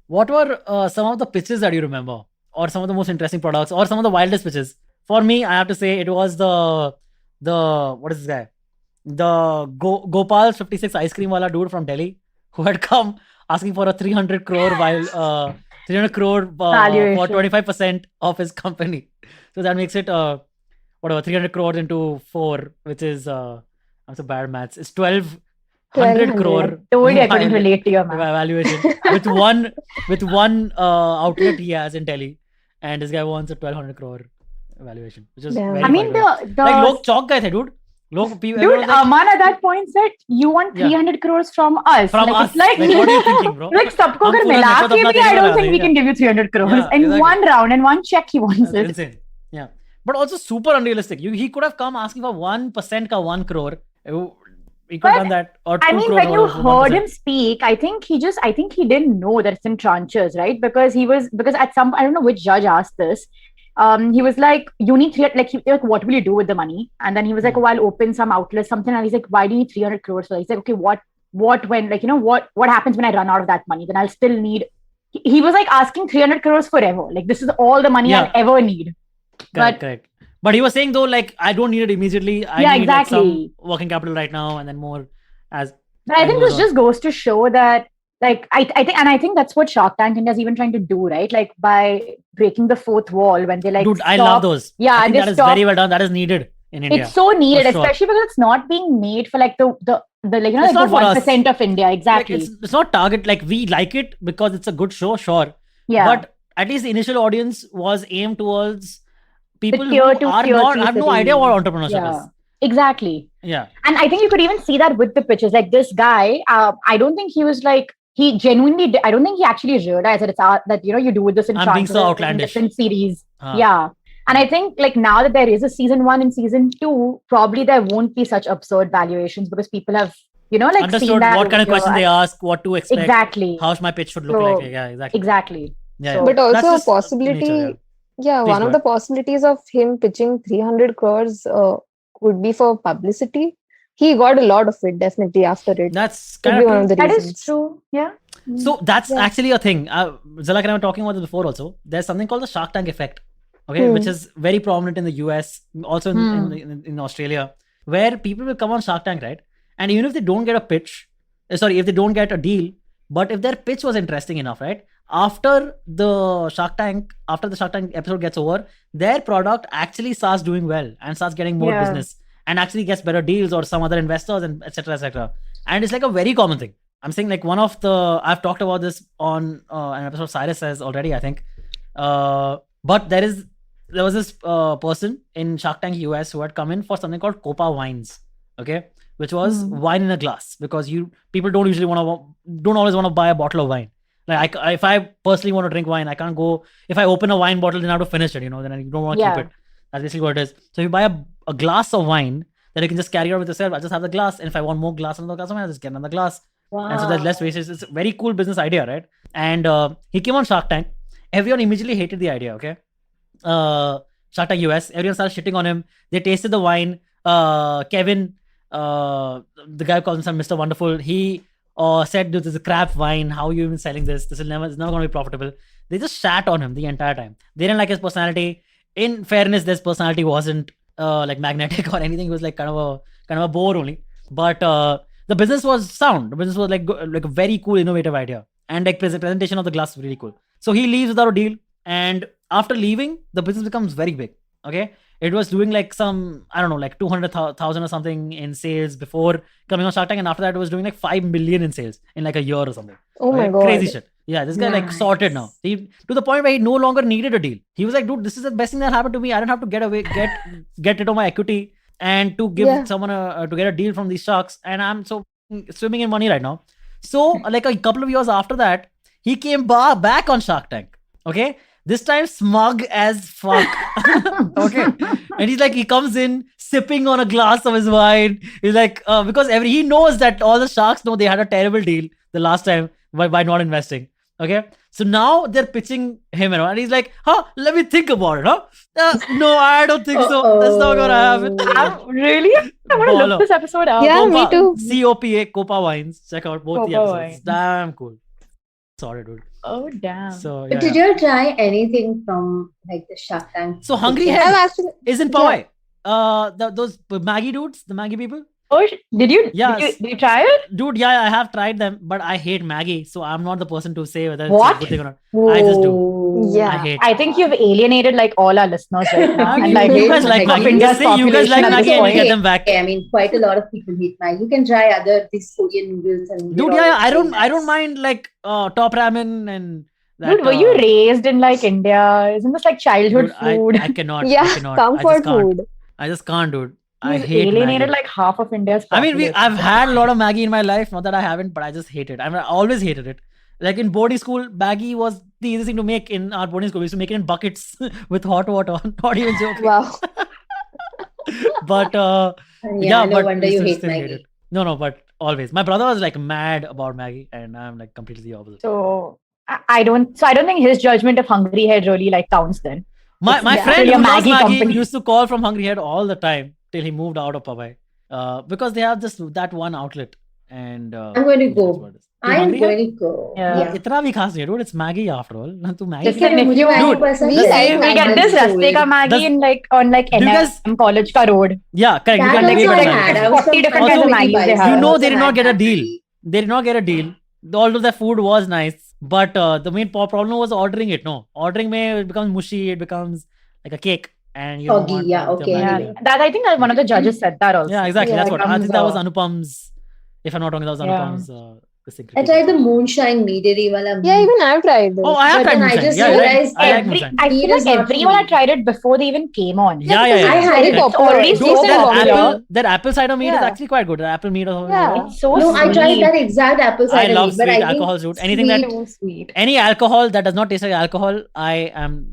What were some of the pitches that you remember, or some of the most interesting products, or some of the wildest pitches? For me, I have to say it was the what is this guy? The Gopal 56 ice cream wala dude from Delhi who had come asking for a 300 crore for Valuation. 25% of his company. So that makes it whatever 300 crores into 4, which is I'm so bad at maths. It's 1,200 crore. Told you I couldn't relate to your math. Evaluation with one outlet he has in Delhi, and this guy wants a 1,200 crore evaluation, which is Damn. very I mean, funny. the like log chalk guy the dude. People dude, was like, Aman at that point said, "You want Yeah. 300 crores from us?" from like, us. It's like, Like, what are you thinking, bro? like सबको हम अगर पूरा मिला network के अपना भी, I देने don't वाला think we है, can give you 300 crores Yeah, in exactly. one round and one check. He wants That's it. insane. Yeah, but also super unrealistic. He could have come asking for 1% ka 1 crore. He could have done that, or 2 I mean, crore when you for heard 1%. him speak, I think he didn't know that it's in tranches, right? Because at some, I don't know which judge asked this. He was like, "You need 300, like, what will you do with the money?" And then he was like, "Oh, I'll open some outlet, something." And he's like, "Why do you need 300 crores?" So he's like, "Okay, what when, like, what happens when I run out of that money? Then I'll still need." He was like asking 300 crores forever. Like, this is all the money Yeah. I'll ever need. Correct. But he was saying though, like, I don't need it immediately. I Yeah, need like, some exactly. working capital right now, and then more as. But I time think goes this on. just goes to show that, like, I think that's what Shark Tank India is even trying to do, right? Like, by breaking the fourth wall when they like. Dude, I stop- love those. Yeah, I think they that is stop- very well done. That is needed in India. It's so needed, For sure. especially because it's not being made for like the like It's the not for us. 1% of India. Like, Exactly. it's not target. Like, we like it because it's a good show, sure. yeah. But at least the initial audience was aimed towards people who tier 2, are tier not 3 have no idea what cities. entrepreneurship Yeah. is. Exactly. Yeah. And I think you could even see that with the pitches. Like this guy, I don't think he was like, he genuinely, I don't think he actually realized that it's art, that, you know, you do this in I'm being so chances in outlandish. different series. Huh. Yeah. And I think like now that there is a season 1 and season 2, probably there won't be such absurd valuations because people have, you know, like seen Understood that what kind of video question they and- ask, what to expect, Exactly. how my pitch should look So- like. Yeah, exactly. Exactly. Yeah, So- yeah. But That's also a just possibility, nature, yeah. Please one go of the ahead. possibilities of him pitching 300 crores would be for publicity. He got a lot of it definitely after it. That's Could kind be of one true. of the That reasons. is true. Yeah. So that's Yeah. actually a thing. Zalak and I were talking about this before also. There's something called the Shark Tank effect, okay, which is very prominent in the US, also in Australia, where people will come on Shark Tank, right? And even if they don't get a pitch, if they don't get a deal, but if their pitch was interesting enough, right? After the Shark Tank episode gets over, their product actually starts doing well and starts getting more Yeah. business and actually gets better deals or some other investors and etc. etc. And it's like a very common thing. I'm saying like I've talked about this on an episode Cyrus says already, I think. But there was this person in Shark Tank US who had come in for something called Copa Wines, okay, which was wine in a glass, because people don't always want to buy a bottle of wine. Like if I personally want to drink wine, I can't go. If I open a wine bottle, then I have to finish it. Then I don't want to keep it. That's basically what it is. So if you buy a glass of wine, then you can just carry it with yourself. I just have the glass, and if I want more glass, another glass of wine, I just get another glass. Wow. And so there's less wastage. It's a very cool business idea, right? And he came on Shark Tank. Everyone immediately hated the idea, okay? Shark Tank US, everyone started shitting on him. They tasted the wine. Kevin, the guy who calls himself Mr. Wonderful, he said, "This is a crap wine. How are you even selling this? It's never going to be profitable." They just shat on him the entire time. They didn't like his personality. In fairness, this personality wasn't like magnetic or anything. He was like kind of a bore only. But the business was sound. The business was like a very cool, innovative idea, and like presentation of the glass was really cool. So he leaves without a deal, and after leaving, the business becomes very big. Okay, it was doing like some, I don't know, like 200,000 or something in sales before coming on Shark Tank, and after that, it was doing like 5 million in sales in like a year or something. Oh my Okay? God. Crazy shit. Yeah, this guy like sorted now. To the point where he no longer needed a deal. He was like, dude, this is the best thing that happened to me. I don't have to get rid of my equity and to give someone to get a deal from these sharks, and I'm so swimming in money right now. So like a couple of years after that, he came back on Shark Tank. Okay, this time smug as fuck. Okay, and he's like, he comes in sipping on a glass of his wine. He's like, because he knows that all the sharks know they had a terrible deal the last time by not investing. Okay, so now they're pitching him, and he's like, let me think about it, no, I don't think so. That's not gonna happen. Really? I want to look this episode up. Yeah, me too. COPA, Copa Wines. Check out both the Copa episodes. Wines. Damn cool. Sorry, dude. Oh, damn. So, But did you try anything from like the Shark Tank? So Hungry I've Head actually, is in Powai. Those Maggie dudes, the Maggie people. Oh, did you? Yes. Did you try it? Dude, yeah, I have tried them, but I hate Maggie, so I'm not the person to say whether it's What? a good thing or not. I just do. Yeah. I hate. I think you've alienated like all our listeners right now. I mean, And, like, you guys like half Maggie. India's Just say you guys like population at Maggie this and we point. get them back. I mean, quite a lot of people hate Maggi. You can try these Korean noodles and Dude, they're yeah, all I don't nice. mind like top ramen and that. Dude, were you raised in like India? Isn't this like childhood dude, food? I cannot. yeah, I cannot. comfort I just can't. food. I just can't, dude. I You've hate alienated Maggie. like half of India's I mean, population. I've had a lot of Maggie in my life. Not that I haven't, but I just hate it. I always hated it. Like in boarding school, Maggie was the easiest thing to make in our boarding school. We used to make it in buckets with hot water. Not even joking. Wow. But Yeah, no but wonder we you still hate hate Maggi. it. No, but always. My brother was like mad about Maggie, and I'm like completely the opposite. So I don't think his judgment of Hungry Head really like counts then. My It's friend actually a who loves Maggi Maggie company. used to call from Hungry Head all the time till he moved out of Powai. Because they have just that one outlet, and I'm going to that's go. what it is. I am Hungry Head? going to go. Yeah. Itna bhi khas nahi hai, dude. It's Maggie after all. Na tu Maggie. Listen, if मुझे you- Maggi Dude, पसंद we है, like We I'm get this sold. Raste ka Maggi Does- in like on like Do you guys- NM College ka road. Yeah, correct. You That can also make like it I on had. Maggi. I was 40 different kinds of Maggies they have. You know Also they did not had get a that deal. Maggi. They did not get a deal. Although the food was nice, but the main problem was ordering it. No, ordering it becomes mushy. It becomes like a cake, and you don't Soggy, want yeah, with your okay, Maggi Yeah, anyway. there. I think that one of the judges said that also. Yeah, exactly. Yeah, That's what. I think that was becomes, Anupam's. If I'm not wrong, that was Yeah. Anupam's I tried the moonshine meadery wala. Yeah, even I've tried this. Oh, I have But tried then I moonshine. just Yeah, right. realized I like Every, moonshine. I Mead feel is like not for everyone had me. tried it before they even came on. Yeah. I had Very it. It's already It's so so popular. That apple cider mead is Yeah. actually quite good. The apple mead or Yeah. It's so No, I sweet. tried that exact apple I cider love mead, but sweet I think alcohol fruit. Anything that So sweet. any alcohol that does not taste like alcohol, I am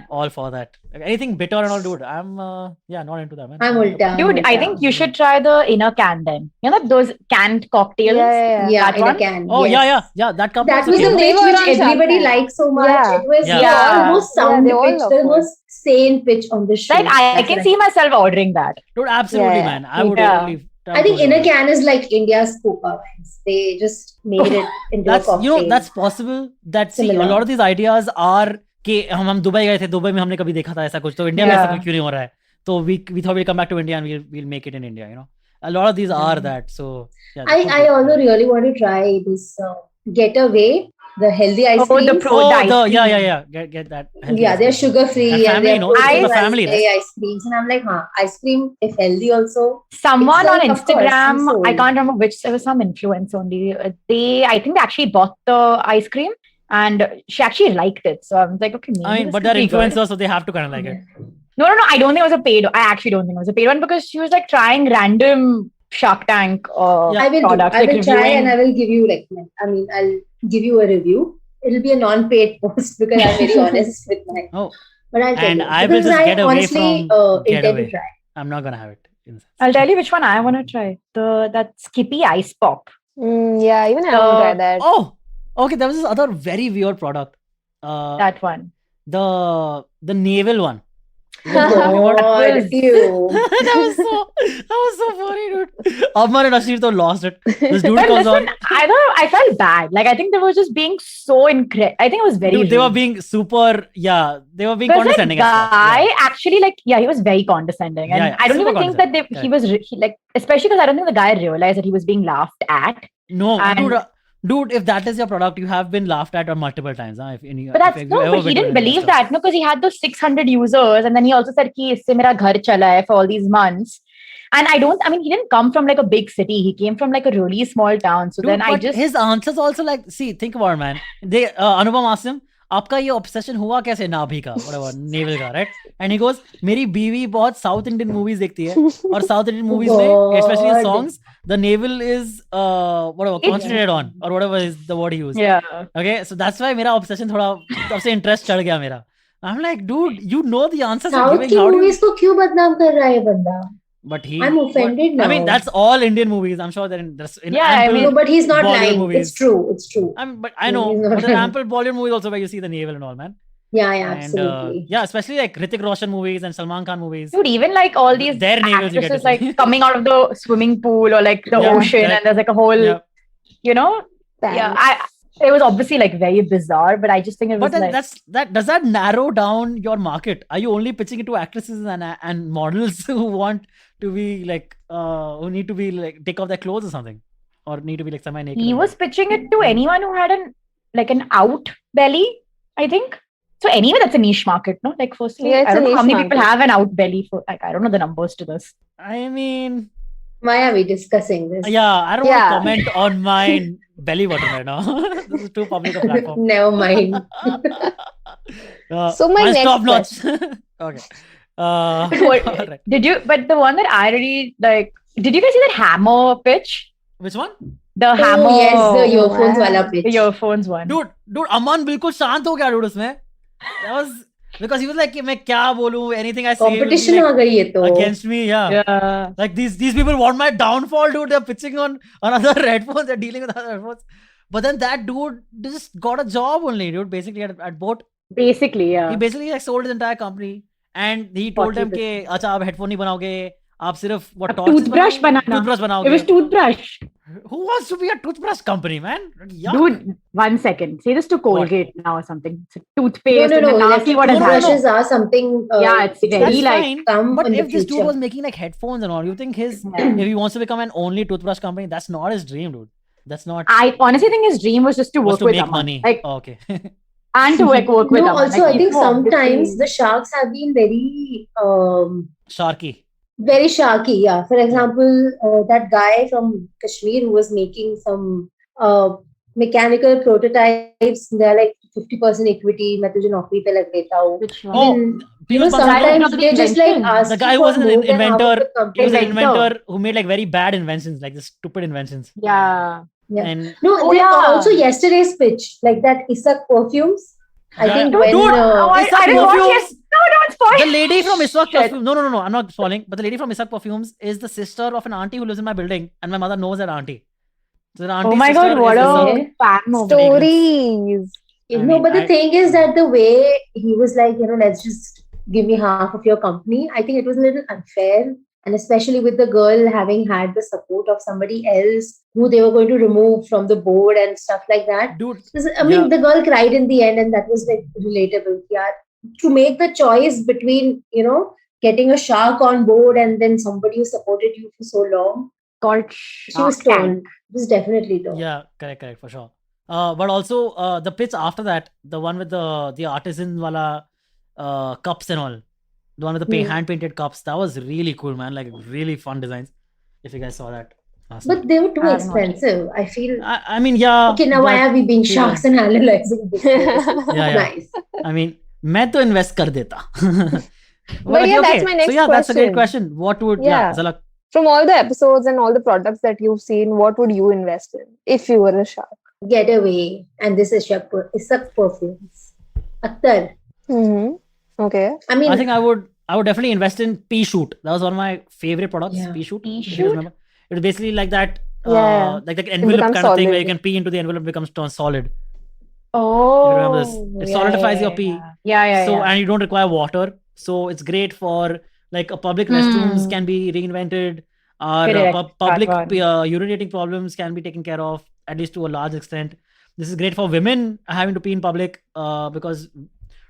all for that. Like, anything bitter and all, dude. I'm not into that, man. I'm ulta. Dude, I think you should try the inner can then. You know those canned cocktails? Yeah. Yeah, That in one? a can. Oh yes. yeah. That company That also was the came out. They pitch were which on Shark everybody Tank. liked so much. Yeah. It was Yeah. the most sound they all pitch, love the it. most sane pitch on the show. Like I That's can what see myself ordering that. Dude, absolutely, Yeah, man. I me would too. totally. I think totally in a order. can is like India's Coca wines. They just made it into a cocktail. that's possible. That see, a Similar. lot of these ideas are कि हम Dubai गए थे, Dubai में हमने कभी देखा था ऐसा कुछ, तो इंडिया में ऐसा क्यों नहीं हो रहा है, तो we thought we'll come back to India and we'll make it in India, you know. A lot of these are that. So yeah, I also really want to try this Getaway, the healthy ice Oh, the creams. yeah. Get that. healthy Yeah, ice they're cream. sugar free And family, and no? they're It's for the I- family, right? ice creams. And I'm like, ice cream if healthy also. Someone It's on like, of course, Instagram, I'm sold. I can't remember which, there was some influence only. I think they actually bought the ice cream and she actually liked it. So I was like, okay, maybe I mean, this but could they're be good. influencers, so they have to kind of like it. No, I don't think it was a paid. I actually don't think it was a paid one because she was like trying random Shark Tank I will do. products. I like will try reviewing. and I will give you I'll give you a review. It'll be a non-paid post because I'm very honest with my. Oh. But I'll tell And you. I will Because just I get away honestly from intend Getaway. to try. I'm not gonna have it. I'll tell you which one I want to try. That Skippy Ice Pop. Yeah, even I want to try that. Oh, okay. There was this other very weird product. That one. The naval one. God, ew. that was so funny, dude. Amar and Ashir though lost it. This dude But comes listen, on. I felt bad. Like I think they were just being so incredible. I think it was very. Dude, they were rude. being super. Yeah, they were being Because that condescending. as fuck. guy Yeah. actually he was very condescending, and Yeah, I don't super even think that condescending. he was especially because I don't think the guy realized that he was being laughed at. No, And- dude, if that is your product, you have been laughed at on multiple times. Huh? But he didn't believe that, no, because he had those 600 users, and then he also said कि इससे मेरा घर चला है for all these months. And he didn't come from like a big city. He came from like a really small town. So Dude, then but his answers also like, see, think about it, man. They Anupam asked him, आपका ये obsession हुआ कैसे नाभी का, whatever, naval का, right? And he goes, मेरी बीवी बहुत South Indian movies देखती है, और South Indian movies में, especially in songs, the naval is concentrated on, or whatever is the word he used. Yeah. Okay, so that's why मेरा obsession थोड़ा तब से interest चढ़ गया मेरा. I'm like, dude, you know the answers you're South giving. की How do you? movies को क्यों बदनाम कर रहा है ये बंदा? But I'm offended now. I mean, that's all Indian movies. I'm sure there's Yeah, I ample mean- No, but he's not Bollywood lying. movies. It's true. It's true. But I know, He's not but there are lying. ample Bollywood movies also where you see the naval and all, man. Yeah, And absolutely. yeah, especially like Hrithik Roshan movies and Salman Khan movies. Dude, even like all these Their navels you get actresses to see. like coming out of the swimming pool or like the Yeah, ocean, correct. and there's like a whole, Yeah. you know, it was obviously like very bizarre, but I just think it was But then like does that narrow down your market? Are you only pitching it to actresses and models who want to be like who need to be like take off their clothes or something, or need to be like semi naked? he was pitching it to anyone who had an out belly, I think. So anyway, that's a niche market, no? Like firstly, Yeah, it's I don't a know how niche many people market. have an out belly for like I don't know the numbers to this. I mean, Why are we discussing this? yeah, I don't Yeah. want to comment on my belly button right now. This is too public a platform. Never mind. So my mine's next top notch. Okay. What- alright. But the one that I really like, did you guys see that hammer pitch? Which one? The hammer, Oh, yes, the earphones wow. wala pitch. the earphones one. Dude, Aman बिल्कुल शांत हो गया dude उसमें. That was because he was like कि मैं क्या बोलूं, anything I say will be Competition like आ गई है तो. against me, yeah. Yeah. Like these people want my downfall, dude. They're pitching on other headphones. They're dealing with other headphones. But then that dude just got a job only, dude. Basically at Boat, Basically, yeah. he basically like sold his entire company, and he told them 40%. कि अच्छा आप headphone नहीं बनाओगे, आप सिर्फ what A torches toothbrush बनाओगे? banana. Toothbrush बनाओगे. It was toothbrush. Who wants to be a toothbrush company, man? Yuck. Dude, 1 second. Say this to Colgate now or something. It's a toothpaste. No, and then now see electric what has happened. toothbrushes are something. Yeah, it's which very That's will like- fine. come But in the if this dude future. was making like headphones and all, you think if he wants to become an only toothbrush company, that's not his dream, dude. That's not I honestly think his dream was just to was work to with make Aman. money. Like, Oh, okay. and to like work with No, Aman. also Like, I think he's so sometimes obviously- the sharks have been very Sharky. very sharky. Yeah. For example, that guy from Kashmir who was making some mechanical prototypes. They're like 50% equity. मैं तुझे नौकरी पे लग देता हूँ. Which one? I mean, Piyush Bansal, sometimes they just like invention. ask the guy you who for was an more than half of inventor. the He was company. an inventor who made like very bad inventions, like the stupid inventions. Yeah. Yeah. And No, Oh, there yeah. also yesterday's pitch, like that Isak perfumes. I Yeah. think Dude, when I Isak didn't watch Perfumes. it. No, don't spoil. The lady from Isak Shit. Perfumes. No. I'm not spoiling. But the lady from Isak Perfumes is the sister of an auntie who lives in my building, and my mother knows that auntie. So the Oh auntie's my sister god, what is a Isak. Okay. fan moment. Stories. I no, mean, but the thing is that the way he was like, let's just give me half of your company. I think it was a little unfair. And especially with the girl having had the support of somebody else who they were going to remove from the board and stuff like that. Dude, I mean, the girl cried in the end, and that was like relatable. Yeah, to make the choice between, getting a shark on board and then somebody who supported you for so long, Called she was Shark torn. Tank. It was definitely torn. yeah, correct, for sure. But also the pitch after that, the one with the artisan wala cups and all, the one with the hand painted cups, that was really cool, man. Like really fun designs. If you guys saw that. last But night. they were too I haven't watched it. expensive. I feel. I mean, yeah. Okay, now why but- are we being yeah. sharks and analyzing this? Yeah. Nice. I mean, मैं तो invest कर देता. But yeah, that's my next So yeah, that's a great question. question. What would Yeah. Zalak? From all the episodes and all the products that you've seen, what would you invest in if you were a shark? Getaway, and this is Isak perfumes. Akhtar. Okay. I mean, I think I would definitely invest in Pea Shoot. That was one of my favorite products. Yeah. Pea Shoot. Pea if you guys Shoot? remember. It was basically like that. Yeah. Like the envelope becomes kind of thing where you solid. can pee into the envelope, becomes solid. Oh. remember this? It solidifies your pee. Yeah. So and you don't require water. So it's great for like a public restrooms can be reinvented. Or Correct. public That one. urinating problems can be taken care of, at least to a large extent. This is great for women having to pee in public because,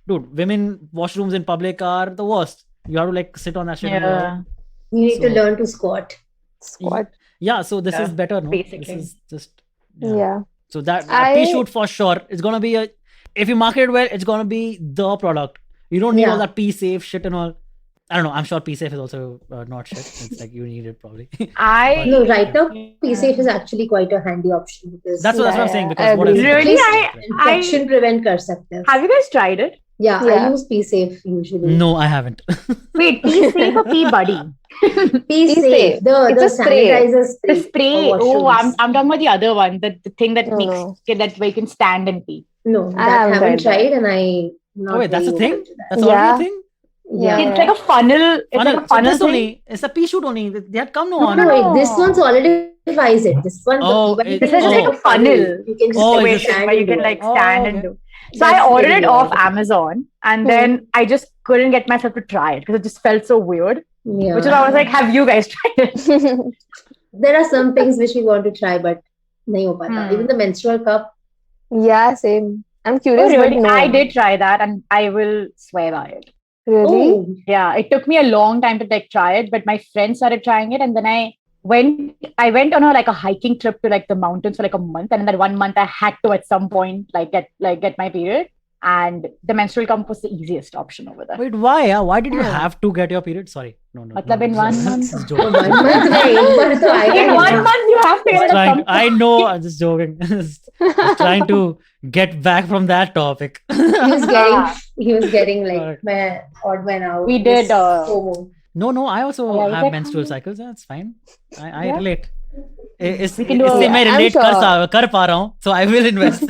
dude, women washrooms in public are the worst. You have to like sit on that shit. and go out. Yeah. you need to So- learn to squat. Squat. Yeah, so this Yeah, is better, no? basically. This is just Yeah. So that I- Pea Shoot for sure. It's gonna be if you market it well, it's gonna be the product. You don't need all Yeah. that Pea Safe shit and all. I don't know. I'm sure Pea Safe is also not shit. It's like you need it probably. I No, right now, Yeah. P-Safe is actually quite a handy option because That's what I'm Yeah, saying. I Because what is agree. it? Really? infection prevent kar sakte hain. have you guys tried it? Yeah, Yeah. I use P-Safe usually. No, I haven't. Wait, Pea Safe or Pea Buddy? P-Safe, P-Safe. the It's a spray. sanitizer spray. The spray. for Oh, washrooms. I'm talking about the other one. The thing that No, makes no. that where you can stand and pee. No, I that haven't haven't tried tried, and I not Oh wait, that's a very thing. open to that. That's already Yeah. a thing. Yeah. It's like a funnel. It's Funnel. like a So funnel this thing. only. It's a Pea Shoot only. They had come no No, on. no, wait, this one solidifies it. This one, Oh, the it- This is just like a funnel. You can just Oh, like it's Wait, just- stand where you and can do like it. Oh, stand okay. and do. So I That's ordered really it off weird. Amazon, and then I just couldn't get myself to try it because it just felt so weird. Yeah. Which is why I was like, "Have you guys tried it?" There are some things which we want to try, but nahi ho pata. Hmm. Even the menstrual cup. Yeah, same. I'm Oh, curious, really? but no. I did try that, and I will swear by it. Really? Oh, Yeah, it took me a long time to like try it, but my friends started trying it, and then I went on a hiking trip to like the mountains for like a month, and in that 1 month I had to at some point get my period, and the menstrual cup was the easiest option over there. Wait, why? Why did you Yeah. have to get your period? Sorry, no. Matlab in 1 month? Just so joking. 1 month mein ek baar to aayega In hi 1 na. month, you have to get it Trying, at I know. I'm just joking. Just trying to get back from that topic. He was getting like Alright. my odd man out. We did, This FOMO. No. I also Yeah, I was have like, menstrual cycles. That's fine. I Yeah. relate. We can do इससे a- मैं I'm relate sure. कर पा रहा हूँ. So I will invest.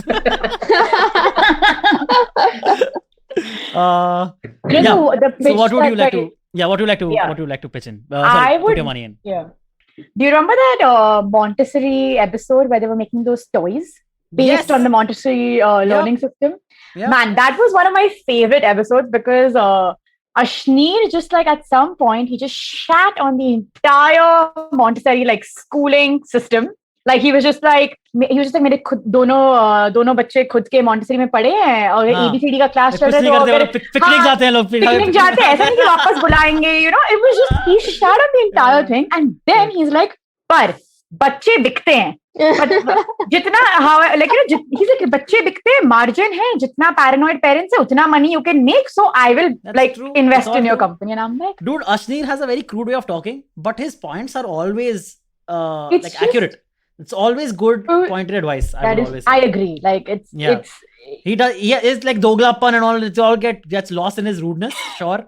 You know, Yeah. the So pitch what would you that, like to? Yeah, what would you like to? Yeah. What would you like to pitch in? I Sorry, put would- your money in. Yeah. Do you remember that Montessori episode where they were making those toys based Yes. on the Montessori learning system? Yeah. Man, that was one of my favorite episodes because Ashneer just like at some point he just shat on the entire Montessori like schooling system. Like he was just like मेरे खुद दोनों बच्चे खुद के Montessori में पढ़े हैं और हाँ. ABCD का क्लास कुछ चल रहा है नहीं तो करते अगर वो पिकनिक हाँ, जाते हैं लोग पिकनिक जाते हैं ऐसा नहीं कि वापस बुलाएंगे it was just he shut on the entire thing and then he's like पर बच्चे बिकते हैं जितना he's like बच्चे बिकते हैं मार्जिन है जितना paranoid parents है उतना money you can make so I will That's like true. invest It's all in your true. company and I'm like Dude, Ashneer has a very crude way of talking, but his points are always It's like just- accurate. It's always good pointed advice. I That would is, always say. I agree. Like it's He does. It's like Doglappan and all. It all gets lost in his rudeness. Sure.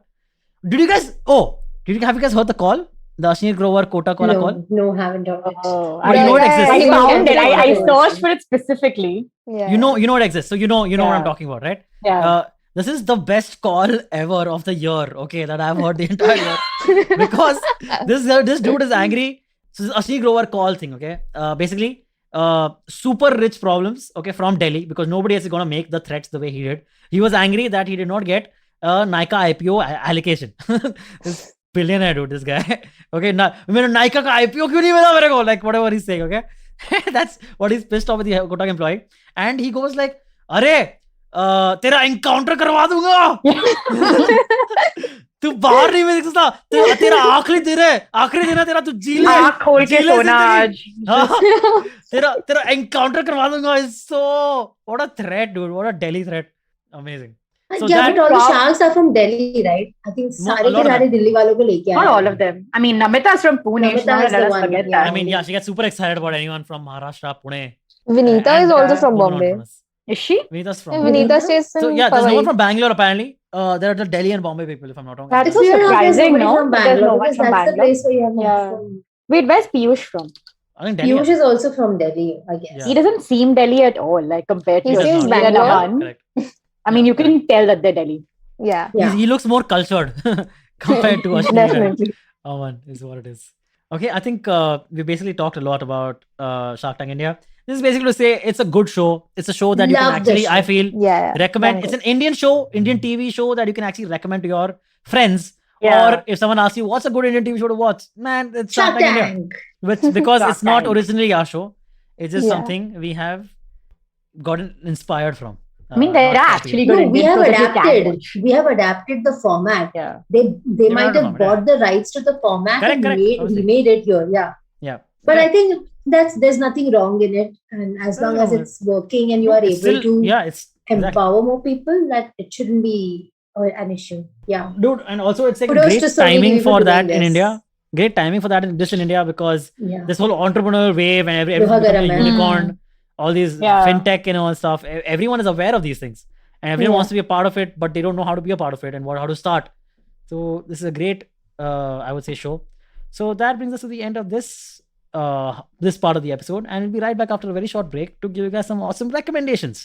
Did you guys? Have you guys heard the call? The Ashneer Grover Kotak wala call. No, haven't heard it. Oh, But you know it exists. I found it. I Yeah. searched for it specifically. Yeah. You know it exists. So you know what I'm talking about, right? Yeah. This is the best call ever of the year. Okay, that I've heard the entire year because this dude is angry. So this Ashneer Grover call thing. Okay, basically, super rich problems. Okay, from Delhi because nobody else is gonna make the threats the way he did. He was angry that he did not get a Nika IPO allocation. This billionaire dude, this guy. Okay, मेरे Nika का IPO क्यों नहीं मिला मेरे को? Like whatever he's saying. Okay, that's what he's pissed off with the Kotak employee, and he goes like, "अरे तेरा encounter करवा दूंगा तू बाहर नहीं मिल सकता तेरा आखिरी दिन है तेरा तू जी ले आँख खोल के सोना आज तेरा एनकाउंटर करवा दूंगा so what a threat dude, what a Delhi threat, amazing. So yeah, but all the sharks are from Delhi, right? I think सारे के सारे दिल्ली वालों को लेके आए. Not all of them. I mean, Namita's from Pune. Namita is the Let us one, forget yeah. that. I mean, yeah, she gets super excited about anyone from Maharashtra, Pune. Vinita is also from Bombay. Is she? Vinita's from Yeah, Vinita stays in so yeah, there's no Powai. one from Bangalore apparently. There are the Delhi and Bombay people, if I'm not wrong. That's It's weird how there's surprising, nobody no? from There's no Bangalore one because from that's the Bangalore. place where you have Yeah. from. Wait, where's Piyush from? I think Delhi. Piyush is also from Delhi, I guess. Yeah. He doesn't seem Delhi at all, like compared to He seems Ashneer and Bangalore. Aman. Correct. I mean, you can tell that they're Delhi. Yeah. Yeah. He looks more cultured compared to Ashneer. Definitely. Aman is what it is. Okay, I think we basically talked a lot about Shark Tank India. This is basically to say it's a good show. It's a show that you can Love the actually, show. I feel, Yeah. recommend. Thank It's an Indian show, Indian TV show that you can actually recommend to your friends. Yeah. Or if someone asks you, what's a good Indian TV show to watch? Man, it's Shark Shark Tank India. Tank. Because Shark it's not Tank. originally our show. It's just Yeah. something we have gotten inspired from. I mean, there not are copied. actually No, good we Indian have shows that you can adapted. watch. We have adapted the format. Yeah. They They might adapted the have format, bought the rights to the format Correct, and obviously. remade it here. Yeah. Yeah. But Correct. I think there's nothing wrong in it. And as long as it's working and you are It's able still, to yeah, it's exactly. empower more people, that it shouldn't be an issue. Yeah. Dude, and also it's like Kudos great to Sony timing TV for for doing that in this. India. Great timing for that in India because Yeah. this whole entrepreneurial wave and everything Loha becoming a garam hai. unicorn, all these Yeah. fintech and all stuff. Everyone is aware of these things, and everyone Yeah. wants to be a part of it, but they don't know how to be a part of it and how to start. So this is a great, I would say, show. So that brings us to the end of this this part of the episode, and we'll be right back after a very short break to give you guys some awesome recommendations.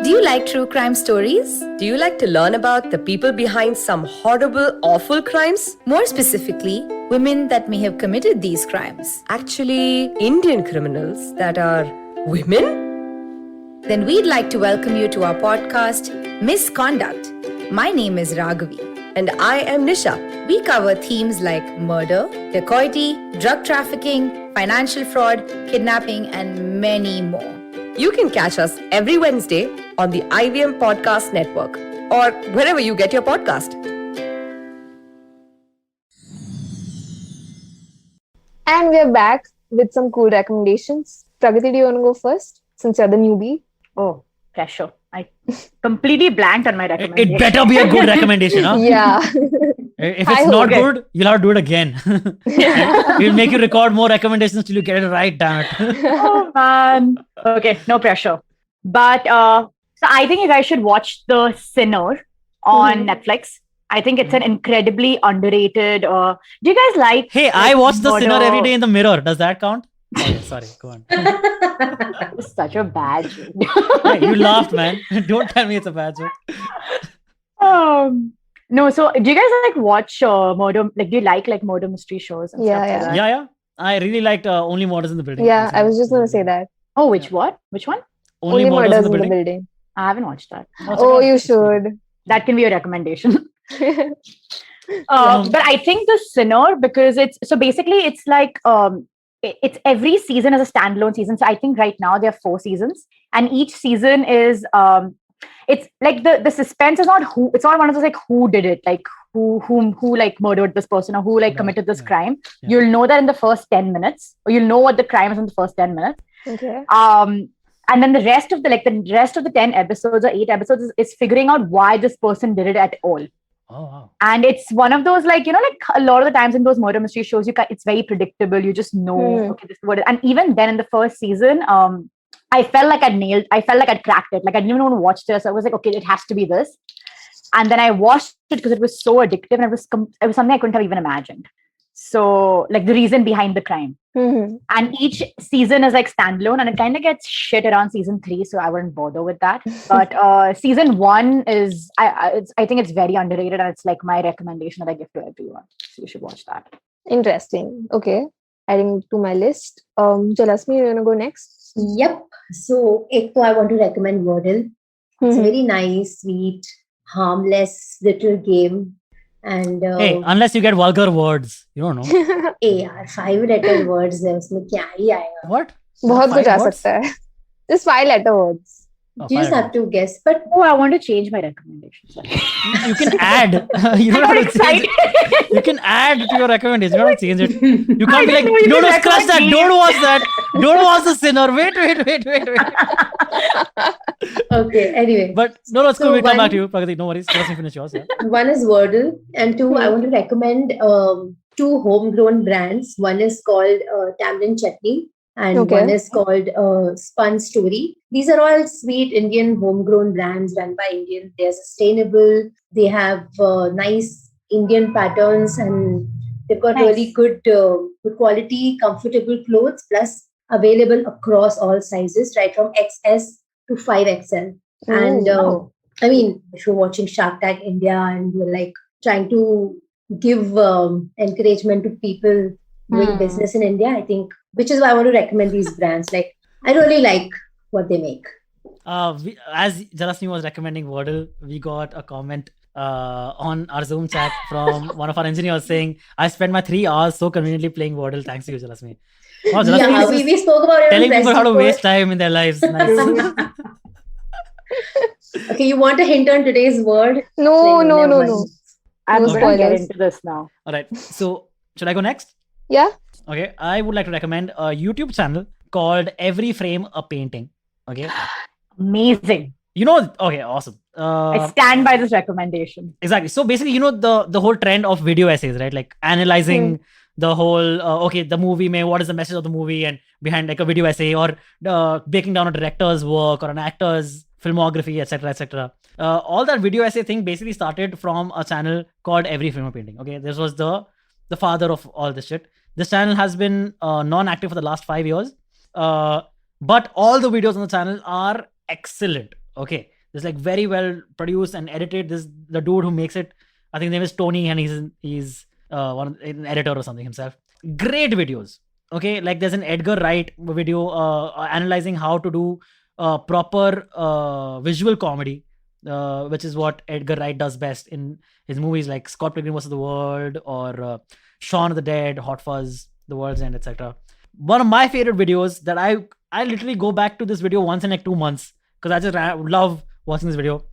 Do you like true crime stories? Do you like to learn about the people behind some horrible, awful crimes? More specifically, women that may have committed these crimes. Actually, Indian criminals that are women? Then we'd like to welcome you to our podcast, Misconduct. My name is Raghavi. And I am Nisha. We cover themes like murder, dacoity, drug trafficking, financial fraud, kidnapping, and many more. You can catch us every Wednesday on the IVM Podcast Network or wherever you get your podcast. And we're back with some cool recommendations. Pragati, do you want to go first since you're the newbie? Oh, pressure. I completely blanked on my recommendation. It better be a good recommendation, huh? Yeah. If I it's hope not it. good, you'll have to do it again. We'll make you record more recommendations till you get it right, damn it. Oh man. Okay, no pressure. But so I think you guys should watch The Sinner on Netflix. I think it's an incredibly underrated. Do you guys like? Hey, I watch The Sinner murder? every day in the mirror. Does that count? Okay, sorry, go on. It's such a bad joke. Hey, you laughed, man. Don't tell me it's a bad joke. No, so do you guys like watch murder? Like, do you like murder mystery shows and Yeah, stuff like that? Yeah. I really liked Only Murders in the Building. Yeah, I was just going to say that. Oh, which one? Only Murders in the Building. I haven't watched that. Oh, you should. That can be a recommendation. But I think The Sinner, because it's like it's every season is a standalone season. So I think right now there are 4 seasons, and each season is it's like the suspense is not it's not one of those like who did it, like who like murdered this person or who like committed this crime. Yeah. You'll know that in the first 10 minutes, or you'll know what the crime is in the first 10 minutes. Okay. And then the rest of the 10 episodes or 8 episodes is figuring out why this person did it at all. Oh, wow. And it's one of those, like, like a lot of the times in those murder mystery shows, it's very predictable. You just know, okay, this is what it is. And even then in the first season, I felt like I'd cracked it. Like, I didn't even want to watch this. I was like, okay, it has to be this. And then I watched it because it was so addictive, and it was something I couldn't have even imagined. So, like, the reason behind the crime. And each season is like standalone, and it kind of gets shit around season 3, so I wouldn't bother with that. But season 1 is, I think it's very underrated, and it's like my recommendation that I give to everyone. So you should watch that. Interesting. Okay. Adding to my list. Jalasmi, you want to go next? Yep. So, I want to recommend Wordle. It's a very nice, sweet, harmless little game. And hey, unless you get vulgar words, you don't know. यार 5-letter words है उसमें क्या ही आएगा? What? बहुत कुछ आ words? सकता है. Just 5-letter words. Oh, You just have to guess. But I want to change my recommendation. you can add. You don't have to change it. You can add to your recommendation. You don't have to change it. You can't be like, no, scratch that. Don't watch that. Don't watch The Sinner. Wait. okay, anyway. But no, it's cool. We'll come back to you, Pragati. No worries. Let me finish yours. Yeah. One is Wordle, and 2, I want to recommend 2 homegrown brands. One is called Tamarind Chutney, and one is called Spun Story. These are all sweet Indian homegrown brands run by Indians. They're sustainable. They have nice Indian patterns, and they've got really good quality, comfortable clothes, plus available across all sizes, right from XS to 5XL. And I mean, if you're watching Shark Tank India and you're like trying to give encouragement to people doing business in India, I think, which is why I want to recommend these brands. Like, I really like what they make. As Jalasmi was recommending Wordle, we got a comment on our Zoom chat from one of our engineers saying, I spent my 3 hours so conveniently playing Wordle. Thanks to you, Jalasmi. Wow, Jalasmi we spoke about it. Telling people how to waste time in their lives. Nice. Okay, you want a hint on today's word? No. I'm going to get into this now. All right. So, should I go next? Yeah. Okay. I would like to recommend a YouTube channel called Every Frame a Painting. Okay. Amazing. Okay, awesome. I stand by this recommendation. Exactly. So basically, the whole trend of video essays, right? Like analyzing the whole, the movie, what is the message of the movie and behind like a video essay, or breaking down a director's work or an actor's filmography, etc., etc. All that video essay thing basically started from a channel called Every Frame a Painting. Okay, this was the father of all this shit. This channel has been non-active for the last 5 years, but all the videos on the channel are excellent. Okay, it's like very well produced and edited. The dude who makes it, I think his name is Tony, and he's an editor or something himself. Great videos. Okay, like there's an Edgar Wright video analyzing how to do proper visual comedy, which is what Edgar Wright does best in his movies like Scott Pilgrim vs. the World or Shaun of the Dead, Hot Fuzz, The World's End, etc. One of my favorite videos that I literally go back to this video once in like 2 months because I just love watching this video,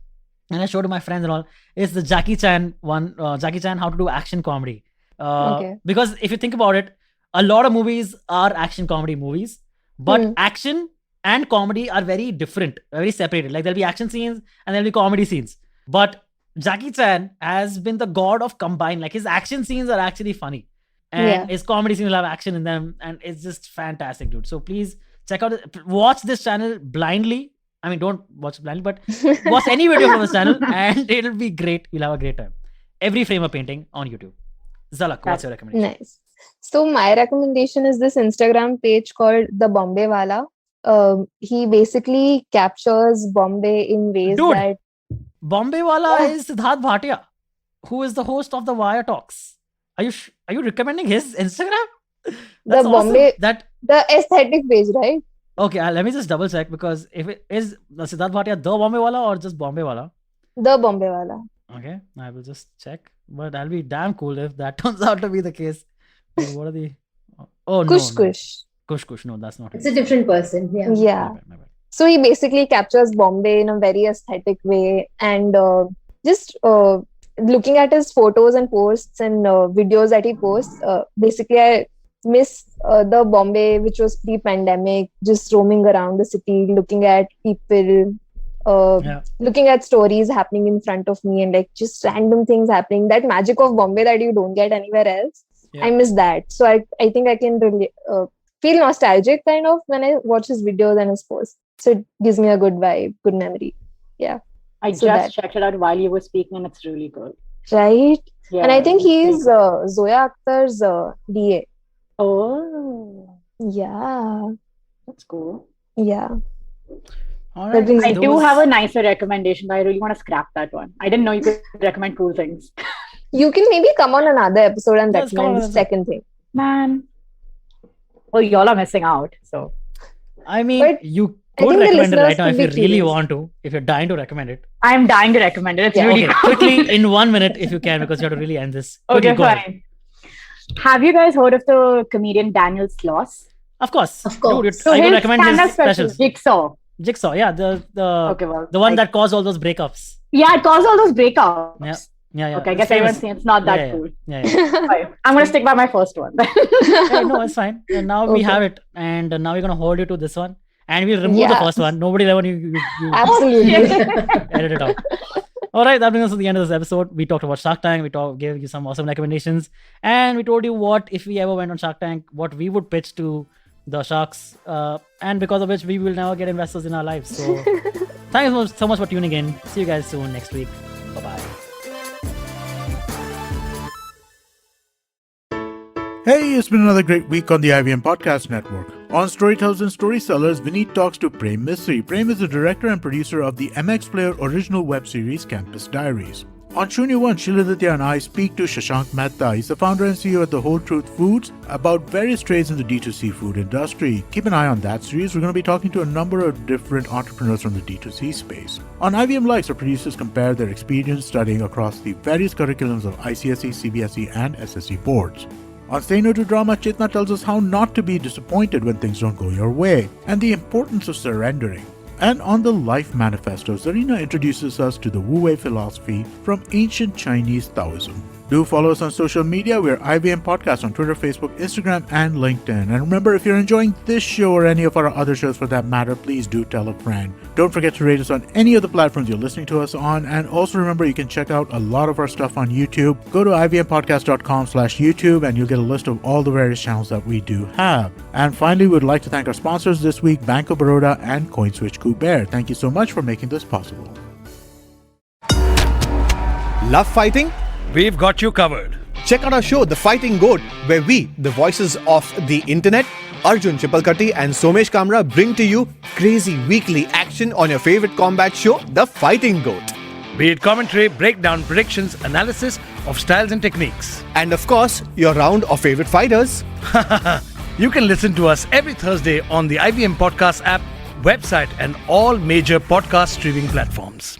and I show to my friends and all. It's the Jackie Chan one, Jackie Chan how to do action comedy. Because if you think about it, a lot of movies are action comedy movies, but action and comedy are very different, very separated. Like there'll be action scenes and there'll be comedy scenes. But Jackie Chan has been the god of combine. Like his action scenes are actually funny, and his comedy scenes will have action in them, and it's just fantastic, dude. So please check out, watch this channel blindly. I mean, don't watch it blindly, but watch any video from this channel, and it'll be great. You'll have a great time. Every Frame a Painting on YouTube. Zalak, what's your recommendation? Nice. So my recommendation is this Instagram page called The Bombay Wala. He basically captures Bombay in ways that... Bombay Wala is Siddharth Bhatia, who is the host of the Wire Talks. Are you recommending his Instagram? That's Bombay, awesome. the aesthetic page, right? Okay, let me just double check, because if it is Siddharth Bhatia the Bombay Wala or just Bombay Wala? The Bombay Wala. Okay, I will just check. But that'll be damn cool if that turns out to be the case. What are the... Oh, Kush no. Kush. Kush Kush. No, that's not It's a different person. Yeah. My bad. So he basically captures Bombay in a very aesthetic way, and just looking at his photos and posts and videos that he posts, basically I miss the Bombay which was pre-pandemic, just roaming around the city, looking at people looking at stories happening in front of me and like just random things happening. That magic of Bombay that you don't get anywhere else. Yeah. I miss that. So I think I can really feel nostalgic kind of when I watch his videos and his posts. So it gives me a good vibe, good memory. Yeah. I So just checked it out while you were speaking and it's really good. Right? Yeah, and I think he's really Zoya Akhtar's DA. Oh, Yeah. that's cool. Yeah. All That right. brings- I do have a nicer recommendation, but I really want to scrap that one. I didn't know you could recommend cool things. You can maybe come on another episode and Yes, come on recommend the another. second thing. Man. Well, y'all are missing out. So I mean, But you I could think the recommend it right listeners now if could you be really curious. want to, if you're dying to recommend it. I'm dying to recommend it. It's Yeah. really Okay, cool. quickly in 1 minute if you can, because you have to really end this. Quickly, Okay, go ahead. fine. Have you guys heard of the comedian Daniel Sloss? Of course. Of course. Dude, So I would his recommend stand-up his specials. Jigsaw. Jigsaw, yeah, the Okay, well, the one I- that caused all those breakups. Yeah, it caused all those breakups. Yeah. Yeah. Okay, I It's guess famous. everyone's saying it's not that Yeah, cool. Yeah. Fine. I'm gonna stick by my first one. Hey, no, it's fine. And now we Okay. have it, and now we're gonna hold you to this one, and we'll remove the Yeah. first one. Nobody ever you Absolutely. edit it out. All right, that brings us to the end of this episode. We talked about Shark Tank. Gave you some awesome recommendations, and we told you what if we ever went on Shark Tank, what we would pitch to the sharks, and because of which we will never get investors in our lives. So, thanks so much for tuning in. See you guys soon next week. Bye bye. Hey, it's been another great week on the IVM Podcast Network. On Storytellers and Storysellers, Vineet talks to Prem Misri. Prem is the director and producer of the MX Player original web series Campus Diaries. On Shunya One, Shiladitya and I speak to Shashank Mehta. He's the founder and CEO at The Whole Truth Foods about various trades in the D2C food industry. Keep an eye on that series. We're going to be talking to a number of different entrepreneurs from the D2C space. On IVM Likes, our producers compare their experience studying across the various curriculums of ICSE, CBSE, and SSE boards. On Say No to Drama, Chetna tells us how not to be disappointed when things don't go your way, and the importance of surrendering. And on the Life Manifesto, Zarina introduces us to the Wu Wei philosophy from ancient Chinese Taoism. Do follow us on social media. We're IVM Podcast on Twitter, Facebook, Instagram, and LinkedIn. And remember, if you're enjoying this show or any of our other shows for that matter, please do tell a friend. Don't forget to rate us on any of the platforms you're listening to us on. And also remember, you can check out a lot of our stuff on YouTube. Go to ivmpodcast.com/YouTube and you'll get a list of all the various channels that we do have. And finally, we'd like to thank our sponsors this week, Bank of Baroda and CoinSwitch Kuber. Thank you so much for making this possible. Love fighting? We've got you covered. Check out our show, The Fighting Goat, where we, the voices of the internet, Arjun Chipalkatti and Somesh Kamra, bring to you crazy weekly action on your favorite combat show, The Fighting Goat. Be it commentary, breakdown, predictions, analysis of styles and techniques. And of course, your round of favorite fighters. You can listen to us every Thursday on the IVM Podcast app, website, and all major podcast streaming platforms.